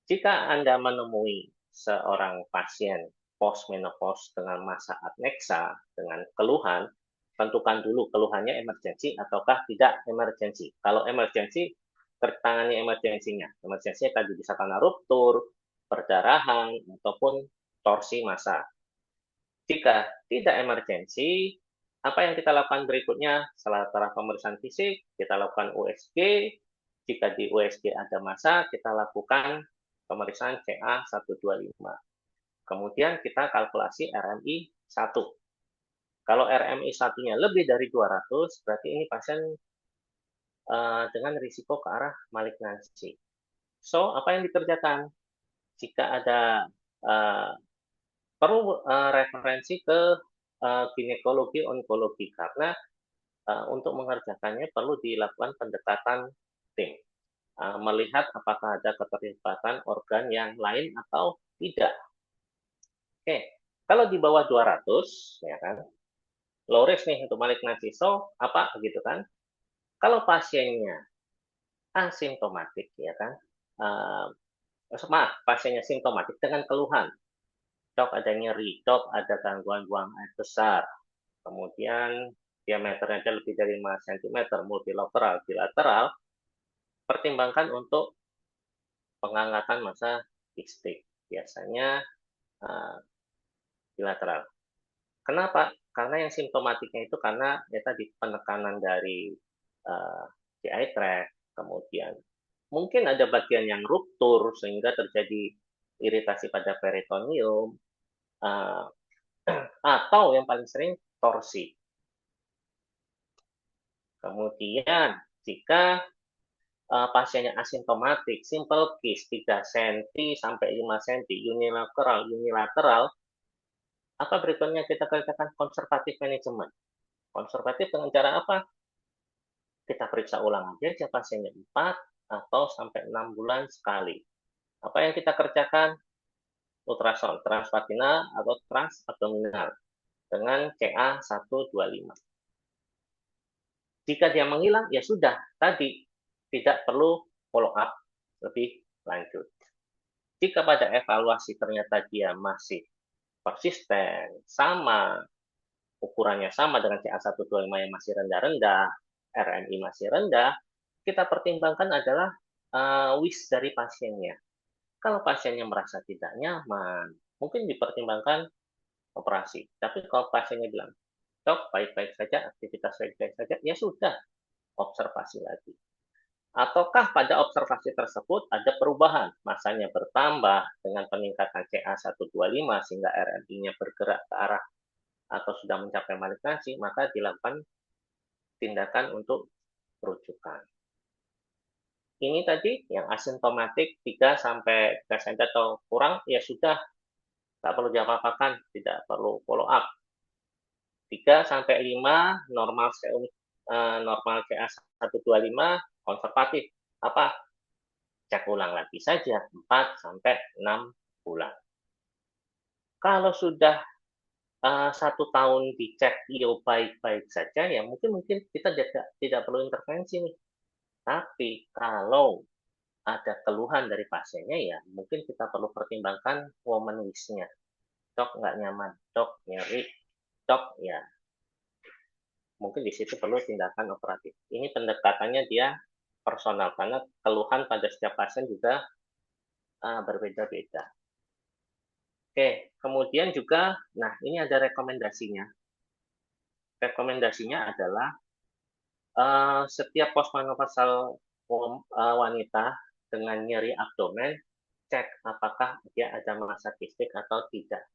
jika Anda menemui seorang pasien post-menopause dengan masa adnexa, dengan keluhan, tentukan dulu keluhannya emergensi ataukah tidak emergensi. Kalau emergensi, tertangani emergensinya. Emergensinya tadi bisa karena ruptur, perdarahan, ataupun torsi massa. Jika tidak emergensi, apa yang kita lakukan berikutnya? Setelah pemeriksaan fisik, kita lakukan USG. Jika di USG ada massa, kita lakukan pemeriksaan CA125. Kemudian kita kalkulasi RMI 1. Kalau RMI 1-nya lebih dari 200, berarti ini pasien dengan risiko ke arah malignansi. So, apa yang dikerjakan? Jika ada perlu referensi ke ginekologi onkologi karena untuk mengerjakannya perlu dilakukan pendekatan tim, melihat apakah ada keterlibatan organ yang lain atau tidak. Oke, kalau di bawah 200 ya kan, low risk nih untuk malignansi. So, apa gitu kan? Kalau pasiennya asimptomatik ya kan, pasiennya simptomatik dengan keluhan, dok ada nyeri, dok ada gangguan buang air besar, kemudian diameternya lebih dari 5 cm, multilateral, bilateral, pertimbangkan untuk pengangkatan massa kistik, biasanya bilateral. Kenapa? Karena yang simptomatiknya itu karena ya tadi penekanan dari GI tract, kemudian mungkin ada bagian yang ruptur sehingga terjadi iritasi pada peritoneum, atau yang paling sering torsi. Kemudian jika pasiennya asimptomatik, simple case 3 cm sampai 5 cm, unilateral, apa berikutnya kita kerjakan? Konservatif manajemen. Konservatif dengan cara apa? Kita periksa ulang aja pasiennya 4 atau sampai 6 bulan sekali. Apa yang kita kerjakan? Ultrasound transvaginal atau transabdominal dengan CA125. Jika dia menghilang, ya sudah, tadi tidak perlu follow up lebih lanjut. Jika pada evaluasi ternyata dia masih persisten, sama, ukurannya sama dengan CA125 yang masih rendah-rendah, RMI masih rendah, kita pertimbangkan adalah wish dari pasiennya. Kalau pasiennya merasa tidak nyaman, mungkin dipertimbangkan operasi. Tapi kalau pasiennya bilang, dok, baik-baik saja, aktivitas baik-baik saja, ya sudah, observasi lagi. Ataukah pada observasi tersebut ada perubahan, masanya bertambah dengan peningkatan CA125 sehingga RMI-nya bergerak ke arah atau sudah mencapai malignansi, maka dilakukan tindakan untuk rujukan. Ini tadi yang asimptomatik 3-3 cm atau kurang, ya sudah, tak perlu diapa-apakan, tidak perlu follow up. 3-5 normal CA125 konservatif. Apa? Cek ulang lagi saja 4-6 bulan. Kalau sudah 1 tahun dicek baik-baik saja, ya mungkin kita tidak perlu intervensi nih. Tapi kalau ada keluhan dari pasiennya, ya mungkin kita perlu pertimbangkan woman wish-nya. Dok nggak nyaman, dok nyeri, dok ya mungkin di situ perlu tindakan operatif. Ini pendekatannya dia personal karena keluhan pada setiap pasien juga berbeda-beda. Oke, kemudian juga, nah ini ada rekomendasinya. Rekomendasinya adalah setiap postmenopausal wanita dengan nyeri abdomen, cek apakah dia ada massa kistik atau tidak.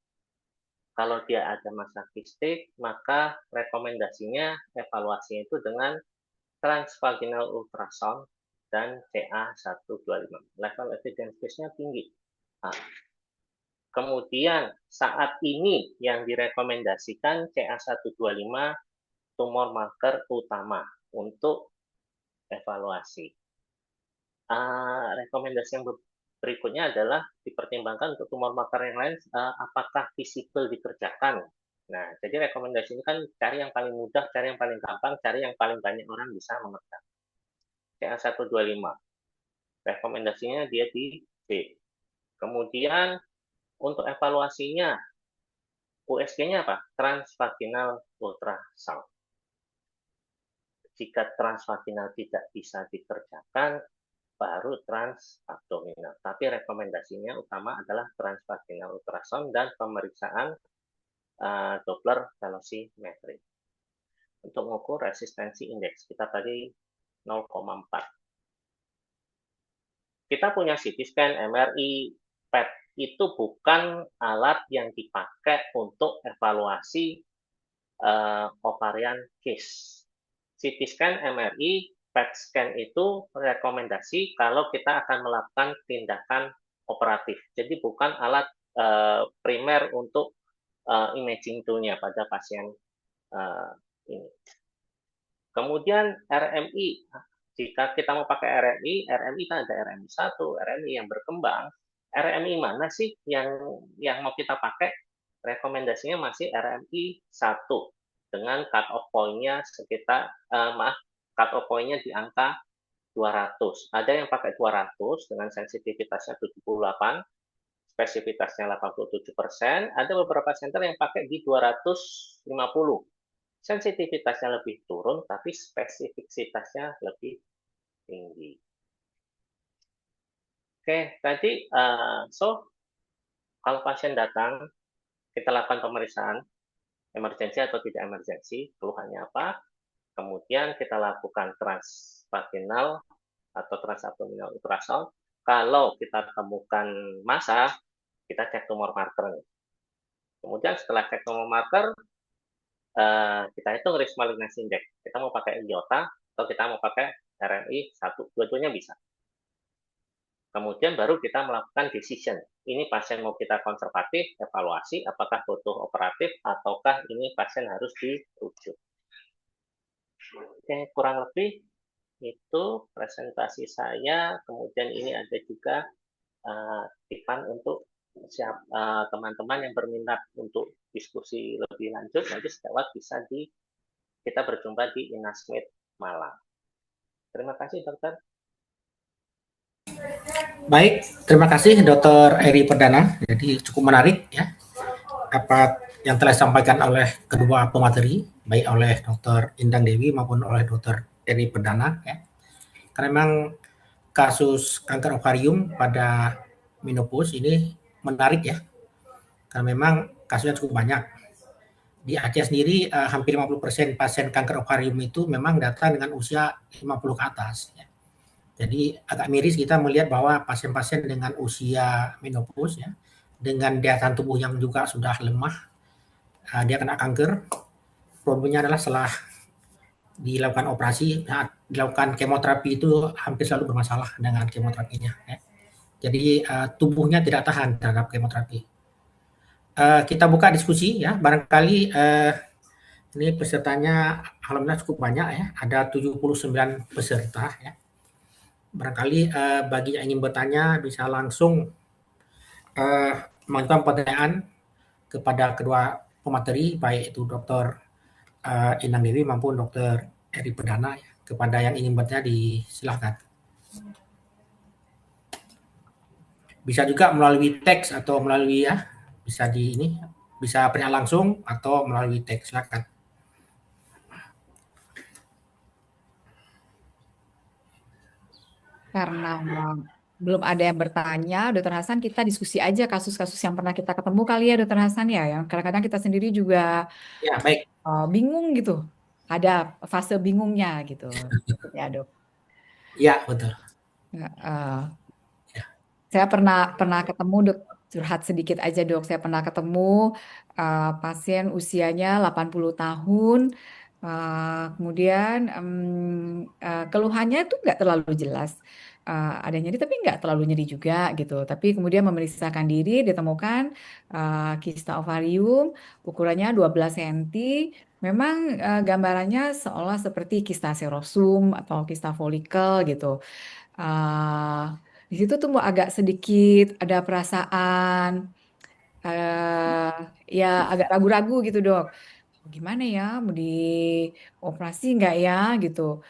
Kalau dia ada massa kistik, maka rekomendasinya evaluasinya itu dengan transvaginal ultrasound dan CA125. Level evidence-nya tinggi. Nah, kemudian saat ini yang direkomendasikan CA125 tumor marker utama untuk evaluasi. Rekomendasi yang berikutnya adalah dipertimbangkan untuk tumor marker yang lain, apakah visible dikerjakan. Nah, jadi rekomendasi ini kan cari yang paling mudah, cari yang paling gampang, cari yang paling banyak orang bisa mengerjakan. CA125. Rekomendasinya dia di B. Kemudian untuk evaluasinya, USG-nya apa? Transvaginal ultrasound. Jika transvaginal tidak bisa dikerjakan, baru transabdominal. Tapi rekomendasinya utama adalah transvaginal ultrasound dan pemeriksaan Doppler velocimetry. Untuk mengukur resistensi indeks, kita tadi 0,4. Kita punya CT scan, MRI, PET. Itu bukan alat yang dipakai untuk evaluasi ovarian case. CT scan, MRI, PET scan itu rekomendasi kalau kita akan melakukan tindakan operatif. Jadi bukan alat primer untuk imaging tool-nya pada pasien ini. Kemudian RMI, jika kita mau pakai RMI kan ada RMI 1, RMI yang berkembang. RMI mana sih yang mau kita pakai? Rekomendasinya masih RMI 1 dengan cut-off point-nya sekitar, cut-off point-nya di angka 200. Ada yang pakai 200 dengan sensitivitasnya 78, spesifitasnya 87%. Ada beberapa center yang pakai di 250. Sensitivitasnya lebih turun, tapi spesifisitasnya lebih tinggi. Oke, tadi, kalau pasien datang, kita lakukan pemeriksaan emergensi atau tidak emergensi, keluhannya apa, kemudian kita lakukan transvaginal atau transabdominal ultrasound. Kalau kita temukan massa, kita cek tumor marker. Kemudian setelah cek tumor marker, kita hitung risk malignancy index. Kita mau pakai iota atau kita mau pakai RMI 1, dua-duanya bisa. Kemudian baru kita melakukan decision. Ini pasien mau kita konservatif, evaluasi, apakah butuh operatif, ataukah ini pasien harus dirujuk. Oke, kurang lebih itu presentasi saya. Kemudian ini ada juga tipan untuk teman-teman yang berminat untuk diskusi lebih lanjut, nanti sejawat bisa kita berjumpa di Inasmit Malang. Terima kasih, dokter. Baik, terima kasih Dr. Eri Perdana. Jadi cukup menarik ya apa yang telah disampaikan oleh kedua pemateri, baik oleh Dr. Indang Dewi maupun oleh Dr. Eri Perdana ya. Karena memang kasus kanker ovarium pada menopause ini menarik ya. Karena memang kasusnya cukup banyak. Di Aceh sendiri hampir 50% pasien kanker ovarium itu memang datang dengan usia 50 ke atas. Ya. Jadi agak miris kita melihat bahwa pasien-pasien dengan usia menopause ya, dengan daya tahan tubuh yang juga sudah lemah, dia kena kanker. Problemnya adalah setelah dilakukan operasi, dilakukan kemoterapi itu hampir selalu bermasalah dengan kemoterapinya. Ya. Jadi tubuhnya tidak tahan terhadap kemoterapi. Kita buka diskusi ya, barangkali ini pesertanya alhamdulillah cukup banyak ya, ada 79 peserta ya. Barangkali bagi yang ingin bertanya bisa langsung mengajukan pertanyaan kepada kedua pemateri, baik itu Dr. Inang Dewi maupun Dr. Eri Perdana. Ya. Kepada yang ingin bertanya disilahkan. Bisa juga melalui teks atau melalui ya, bisa bisa bertanya langsung atau melalui teks, silakan. Karena belum ada yang bertanya, Dr. Hasan, kita diskusi aja kasus-kasus yang pernah kita ketemu kali ya, Dr. Hasan ya. Yang kadang-kadang kita sendiri juga Ya, baik. Bingung gitu. Ada fase bingungnya gitu. Ya, Dok. Ya, betul. Saya pernah ketemu, Dok, curhat sedikit aja, Dok. Saya pernah ketemu pasien usianya 80 tahun. Kemudian keluhannya itu nggak terlalu jelas. Ada nyeri tapi nggak terlalu nyeri juga gitu. Tapi kemudian memeriksakan diri ditemukan kista ovarium ukurannya 12 cm. Memang gambarannya seolah seperti kista serosum atau kista folikel gitu. Di situ tuh mau agak sedikit ada perasaan ya agak ragu-ragu gitu, Dok. Gimana ya, mau dioperasi nggak ya gitu.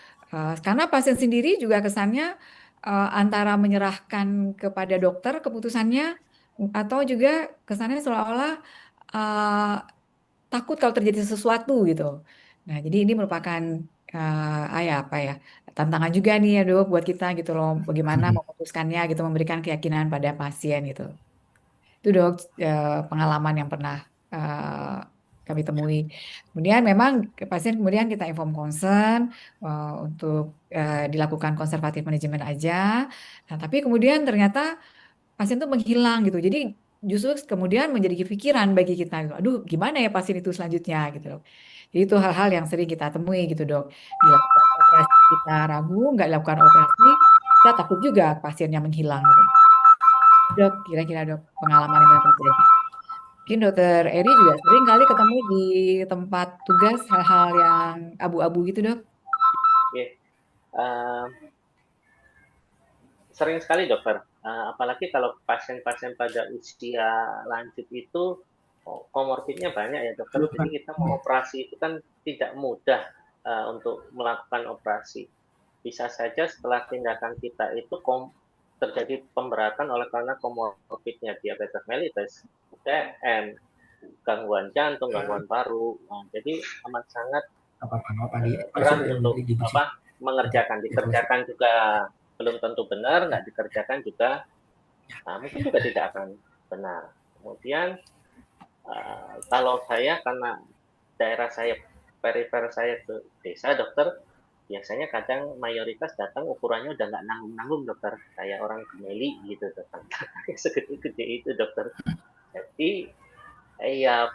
Karena pasien sendiri juga kesannya antara menyerahkan kepada dokter keputusannya atau juga kesannya seolah-olah uh, takut kalau terjadi sesuatu gitu. Nah, jadi ini merupakan apa ya, tantangan juga nih ya, Dok, buat kita gitu loh, bagaimana memutuskannya gitu, memberikan keyakinan pada pasien gitu. Itu, Dok, pengalaman yang pernah kami temui. Kemudian memang pasien kemudian kita inform concern untuk dilakukan konservatif manajemen aja. Nah, tapi kemudian ternyata pasien itu menghilang gitu. Jadi justru kemudian menjadi pikiran bagi kita, gitu. Aduh, gimana ya pasien itu selanjutnya gitu loh. Jadi itu hal-hal yang sering kita temui gitu, Dok. Dilakukan operasi kita ragu, nggak dilakukan operasi, kita takut juga pasiennya menghilang gitu. Dok, kira-kira, Dok, pengalaman yang pernah terjadi. Mungkin Dokter Eri juga sering kali ketemu di tempat tugas hal-hal yang abu-abu gitu, Dok. Oke. Sering sekali, Dokter. Apalagi kalau pasien-pasien pada usia lanjut itu komorbidnya banyak ya, Dokter. Jadi kita mau operasi itu kan tidak mudah untuk melakukan operasi. Bisa saja setelah tindakan kita itu terjadi pemberatan oleh karena komorbidnya diabetes mellitus, UTM, gangguan jantung, gangguan paru. Jadi amat sangat berat untuk dikerjakan juga belum tentu benar, nggak dikerjakan juga mungkin juga tidak akan benar. Kemudian kalau saya karena daerah saya perifer saya ke desa, Dokter, biasanya kadang mayoritas datang ukurannya udah nggak nanggung-nanggung, Dokter, kayak orang gemeli gitu, Dokter. Segede-gede itu, Dokter. Jadi ya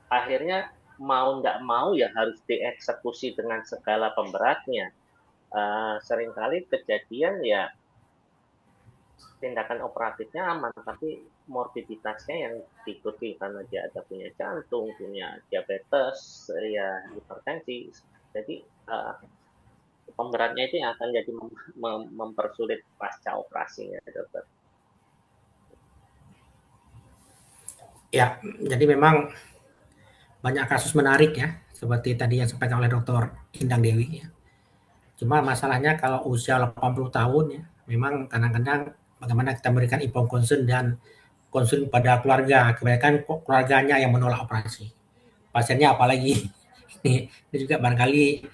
akhirnya mau nggak mau ya harus dieksekusi dengan segala pemberatnya. Seringkali kejadian ya tindakan operatifnya aman, tapi morbiditasnya yang diikuti karena dia ada punya jantung, punya diabetes, ya hipertensi. Jadi pemberatnya itu yang akan jadi mempersulit pasca operasinya, Dokter. Ya, jadi memang banyak kasus menarik ya, seperti tadi yang disampaikan oleh Dr. Indang Dewi. Ya. Cuma masalahnya kalau usia 80 tahun ya, memang kadang-kadang bagaimana kita memberikan inform concern dan concern pada keluarga. Kebanyakan keluarganya yang menolak operasi. Pasiennya apalagi. Ini juga barangkali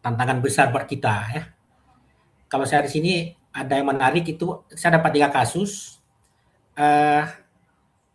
tantangan besar buat kita ya. Kalau saya di sini ada yang menarik itu, saya dapat 3 kasus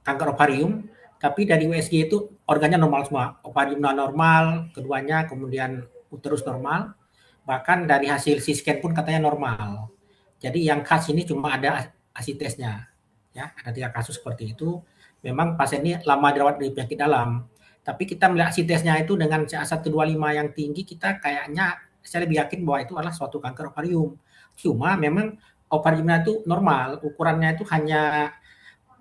kanker ovarium, tapi dari USG itu organnya normal semua. Ovarium normal, keduanya, kemudian uterus normal. Bahkan dari hasil CT scan pun katanya normal. Jadi yang khas ini cuma ada asitesnya. Ya, ada 3 kasus seperti itu. Memang pasien ini lama dirawat di penyakit dalam. Tapi kita melihat CT-nya itu dengan CA125 yang tinggi, kita kayaknya saya lebih yakin bahwa itu adalah suatu kanker ovarium. Cuma memang ovariumnya itu normal, ukurannya itu hanya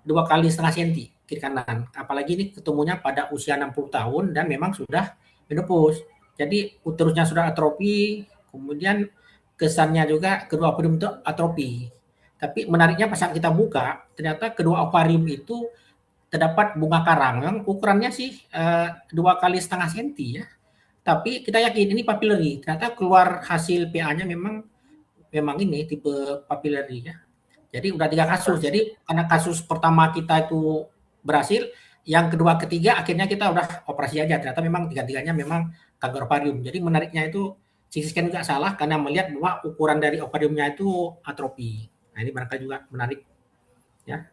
2,5 cm kiri kanan. Apalagi ini ketemunya pada usia 60 tahun dan memang sudah menopause. Jadi uterusnya sudah atrofi, kemudian kesannya juga kedua ovarium itu atrofi. Tapi menariknya pas saat kita buka, ternyata kedua ovarium itu terdapat bunga karang. Memang ukurannya sih 2,5 cm ya. Tapi kita yakin ini papillary. Ternyata keluar hasil PA-nya memang ini tipe papillary ya. Jadi udah 3 kasus. Jadi karena kasus pertama kita itu berhasil, yang kedua ketiga akhirnya kita udah operasi aja. Ternyata memang tiga-tiganya memang kanker ovarium. Jadi menariknya itu CT scan juga salah karena melihat bahwa ukuran dari ovariumnya itu atrofi. Nah ini barangkali juga menarik ya.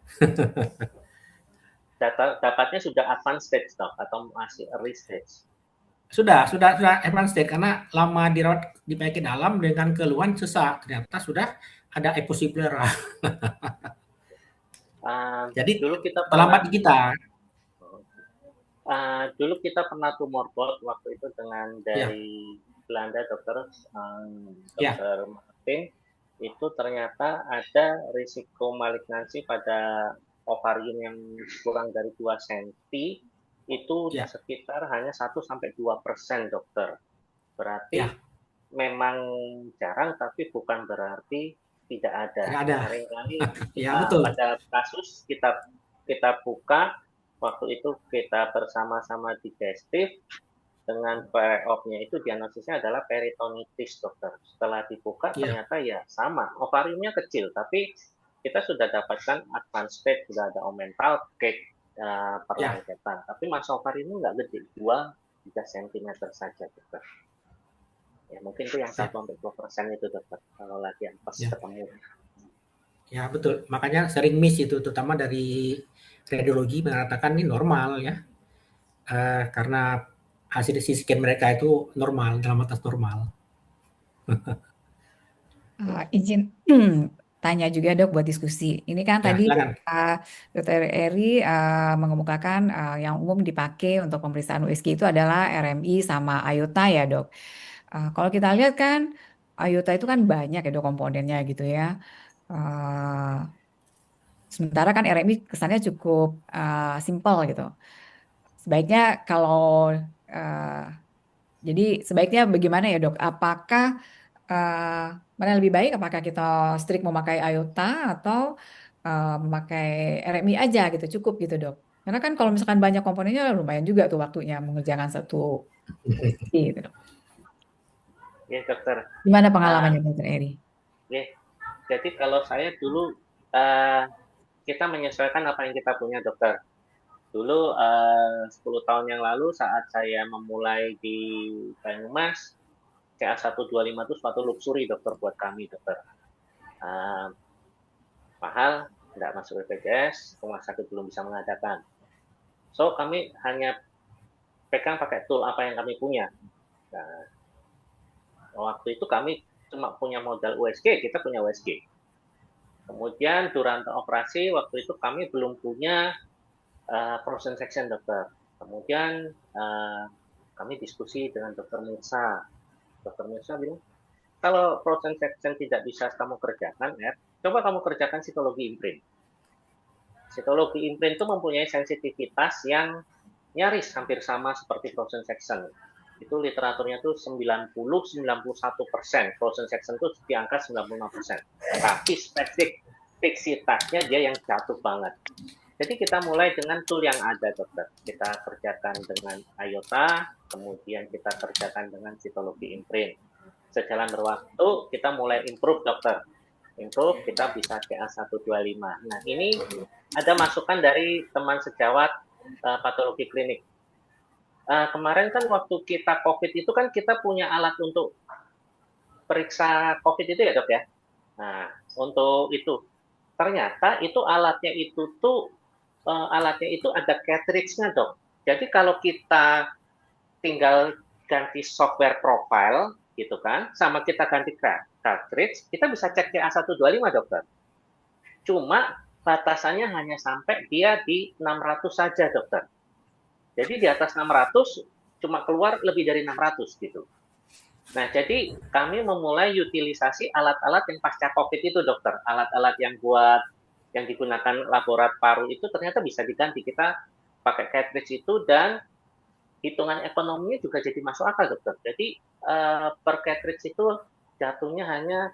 Dapatnya sudah advanced stage dok atau masih early stage? Sudah advanced stage karena lama dirawat di penyakit dalam dengan keluhan sesak. Ternyata sudah ada efusi pleural. Jadi Dulu kita terlambat di kita. dulu kita pernah tumor board waktu itu dengan Ya. dari Belanda dokter Ya. Martin, itu ternyata ada risiko malignansi pada ovarium yang kurang dari 2 cm itu Ya. sekitar hanya 1-2% dokter. Berarti Ya. memang jarang tapi bukan berarti tidak ada. Tidak ada. Seringkali Ya, betul. pada kasus kita buka, waktu itu kita bersama-sama digestif dengan pre-op-nya itu diagnosisnya adalah peritonitis dokter. Setelah dibuka ternyata ya sama, ovariumnya kecil tapi kita sudah dapatkan advanced stage, sudah ada omental cake perlengketan. Tapi masa ovariumnya nggak gede, 2-3 cm saja dokter. Ya mungkin itu yang 1-2% itu dokter kalau lagi pas ketemu. Ya betul, makanya sering miss itu, terutama dari radiologi mengatakan ini normal ya, karena hasil CT scan mereka itu normal, dalam batas normal. Izin tanya juga dok buat diskusi. Ini kan Ya, tadi silakan. Dr. Eri mengemukakan yang umum dipakai untuk pemeriksaan USG itu adalah RMI sama IOTA ya dok. Kalau kita lihat kan IOTA itu kan banyak ya dok komponennya gitu ya. Sementara kan RMI kesannya cukup simpel gitu. Sebaiknya kalau jadi sebaiknya bagaimana ya dok? Apakah mana lebih baik? Apakah kita strict memakai IOTA atau memakai RMI aja gitu cukup gitu dok? Karena kan kalau misalkan banyak komponennya lumayan juga tuh waktunya mengerjakan satu gitu dok. Ya dokter. Gimana pengalamannya dokter Eri? Ya, jadi kalau saya dulu kita menyesuaikan apa yang kita punya dokter. Dulu 10 tahun yang lalu saat saya memulai di Banyumas, CA125 itu suatu luxury dokter buat kami dokter. Mahal, tidak masuk BPJS, rumah sakit belum bisa mengadakan. So kami hanya pegang pakai tool apa yang kami punya. Nah, waktu itu kami cuma punya modal USG, kita punya USG. Kemudian durante operasi waktu itu kami belum punya frozen section dokter. Kemudian kami diskusi dengan dokter Mirsa. Dokter Mirsa bilang, kalau frozen section tidak bisa kamu kerjakan, coba kamu kerjakan psikologi imprint. Psikologi imprint itu mempunyai sensitivitas yang nyaris hampir sama seperti frozen section. Itu literaturnya itu 90-91%. Frozen section itu di angka 96%. Tapi spesifiksitasnya dia yang jatuh banget. Jadi kita mulai dengan tool yang ada dokter. Kita kerjakan dengan IOTA, kemudian kita kerjakan dengan psikologi imprint. Sejalan berwaktu kita mulai improve dokter. Improve kita bisa CA125. Nah ini ada masukan dari teman sejawat patologi klinik. Kemarin kan waktu kita COVID itu kan kita punya alat untuk periksa COVID itu ya dok ya. Nah untuk itu ternyata itu alatnya itu tuh ada cartridge-nya dok. Jadi kalau kita tinggal ganti software profile gitu kan, sama kita ganti cartridge, kita bisa cek CA125 dokter. Cuma batasannya hanya sampai dia di 600 saja dokter. Jadi di atas 600 cuma keluar lebih dari 600 gitu. Nah, jadi kami memulai utilisasi alat-alat yang pasca COVID itu dokter. Alat-alat yang digunakan laborat paru itu ternyata bisa diganti. Kita pakai cartridge itu dan hitungan ekonominya juga jadi masuk akal dokter. Jadi per cartridge itu jatuhnya hanya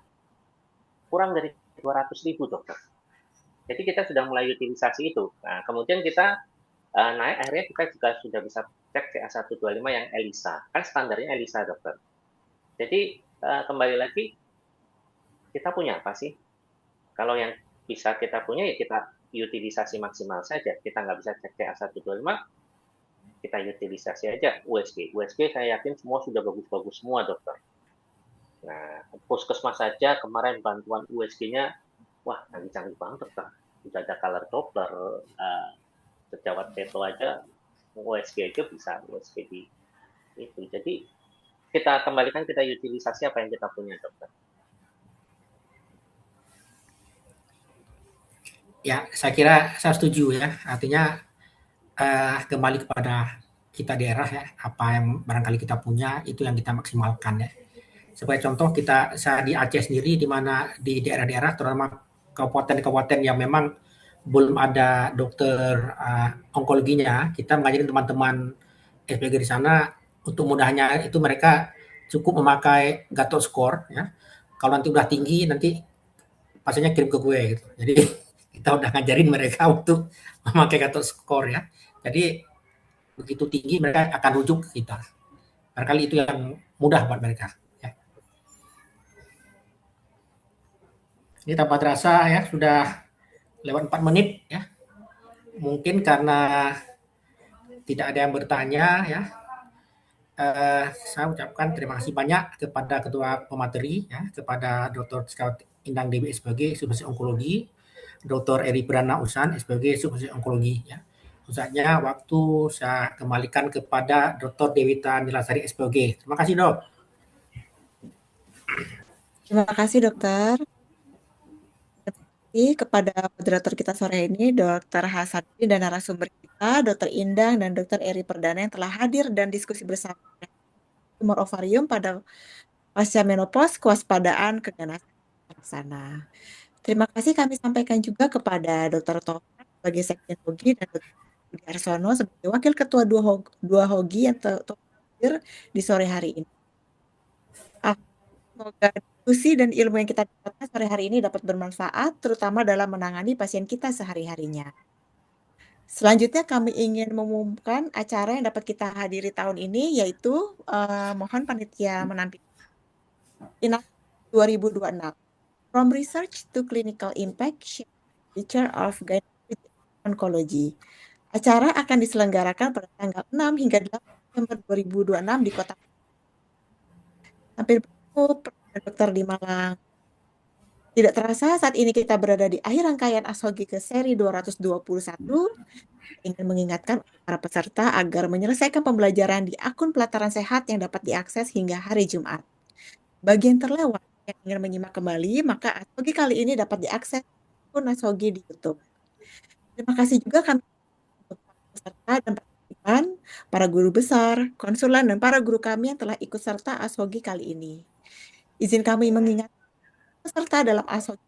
kurang dari 200.000 dokter. Jadi kita sudah mulai utilisasi itu. Nah, kemudian kita naik, akhirnya kita juga sudah bisa cek CA125 yang ELISA. Kan standarnya ELISA dokter. Jadi kembali lagi, kita punya apa sih? Kalau yang bisa kita punya ya kita utilisasi maksimal saja. Kita nggak bisa cek CA125, kita utilisasi aja USG. USG saya yakin semua sudah bagus-bagus semua dokter. Nah, puskesmas saja kemarin bantuan USG-nya, wah canggih-canggih banget dokter. Sudah ada color Doppler, sejawat peto aja, USG aja bisa USG di itu. Jadi kita kembalikan, kita utilisasi apa yang kita punya dokter. Ya, saya kira saya setuju ya. Artinya kembali kepada kita daerah ya, apa yang barangkali kita punya itu yang kita maksimalkan ya. Sebagai contoh saya di Aceh sendiri, di mana di daerah-daerah terutama kabupaten-kabupaten yang memang belum ada dokter onkologinya, kita mengajarin teman-teman SPG di sana untuk mudahnya itu mereka cukup memakai Gatot Score ya. Kalau nanti udah tinggi nanti pasiennya kirim ke gue gitu. Jadi kita udah ngajarin mereka untuk memakai Gatot Score ya. Jadi begitu tinggi mereka akan rujuk ke kita. Barangkali itu yang mudah buat mereka. Ya. Ini tanpa terasa ya sudah lewat 4 menit ya. Mungkin karena tidak ada yang bertanya ya. Saya ucapkan terima kasih banyak kepada Ketua Pemateri ya, kepada Dr. Tiskawati Indang Dewi SPG Subspesialis Onkologi, Dr. Eri Prana Usan SPG Subspesialis Onkologi ya. Usahanya waktu saya kembalikan kepada Dr. Dewita Nilasari SPG. Terima kasih dok. Terima kasih dokter. Kepada moderator kita sore ini, Dr. Hasanuddin dan narasumber kita, Dr. Indang dan Dr. Eri Perdana yang telah hadir dan diskusi bersama tumor ovarium pada pasca menopause, kewaspadaan, keganasan sana. Terima kasih kami sampaikan juga kepada Dr. Tovan sebagai Sekjen Hogi dan Dr. Budi Arsono sebagai Wakil Ketua dua Hogi yang hadir di sore hari ini. Semoga diskusi dan ilmu yang kita dapatkan sore hari ini dapat bermanfaat, terutama dalam menangani pasien kita sehari-harinya. Selanjutnya kami ingin mengumumkan acara yang dapat kita hadiri tahun ini, yaitu mohon panitia menampilkan INAC 2026 From Research to Clinical Impact, Future of Gynecology Oncology. Acara akan diselenggarakan pada tanggal 6 hingga 8 Desember 2026 di Kota. Hampir dokter di Malang. Tidak terasa saat ini kita berada di akhir rangkaian ASHOGI ke seri 221. Ingin mengingatkan para peserta agar menyelesaikan pembelajaran di akun Pelataran Sehat yang dapat diakses hingga hari Jumat. Bagi yang terlewat yang ingin menyimak kembali, maka ASHOGI kali ini dapat diakses akun ASHOGI di YouTube. Terima kasih juga kami untuk para peserta dan partisipan, para guru besar, konsulan, dan para guru kami yang telah ikut serta ASHOGI kali ini. Izin kami mengingat peserta dalam ASHOGI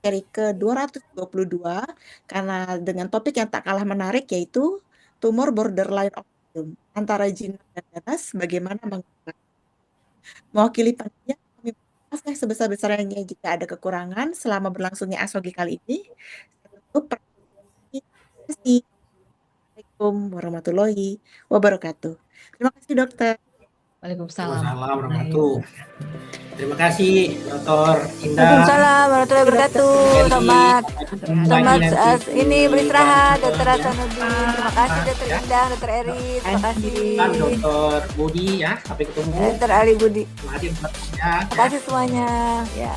seri ke-222 karena dengan topik yang tak kalah menarik yaitu tumor borderline ovarium antara jinak dan ganas, bagaimana mengobati. Mewakili panitia, kami berterima sebesar-besarnya jika ada kekurangan selama berlangsungnya ASHOGI kali ini. Assalamualaikum warahmatullahi wabarakatuh. Terima kasih dokter. Waalaikumsalam. Waalaikumsalam warahmatullahi wabarakatuh. Terima kasih Dr. Indah. Waalaikumsalam warahmatullahi wabarakatuh. Selamat ini beristirahat Dr. Hasanuddin. Terima kasih Dr. Indah, Dr. Eri. Terima kasih. Dr. Budi ya. Sampai ketemu. Dr. Ali Budi. Terima kasih semuanya. Terima kasih semuanya. Ya.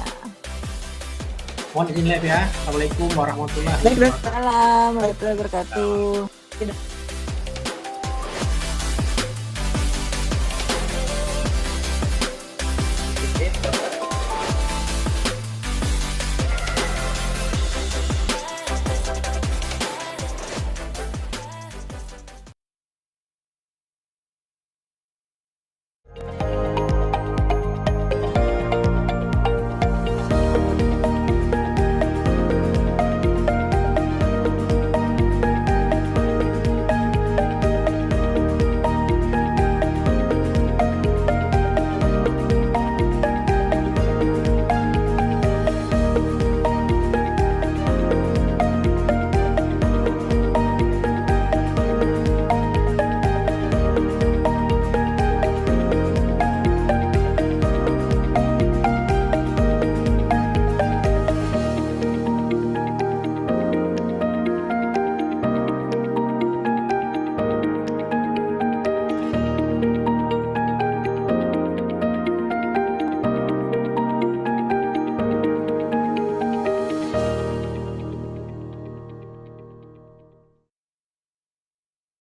Mohon izin live ya. Assalamualaikum warahmatullahi wabarakatuh. Waalaikumsalam warahmatullahi wabarakatuh.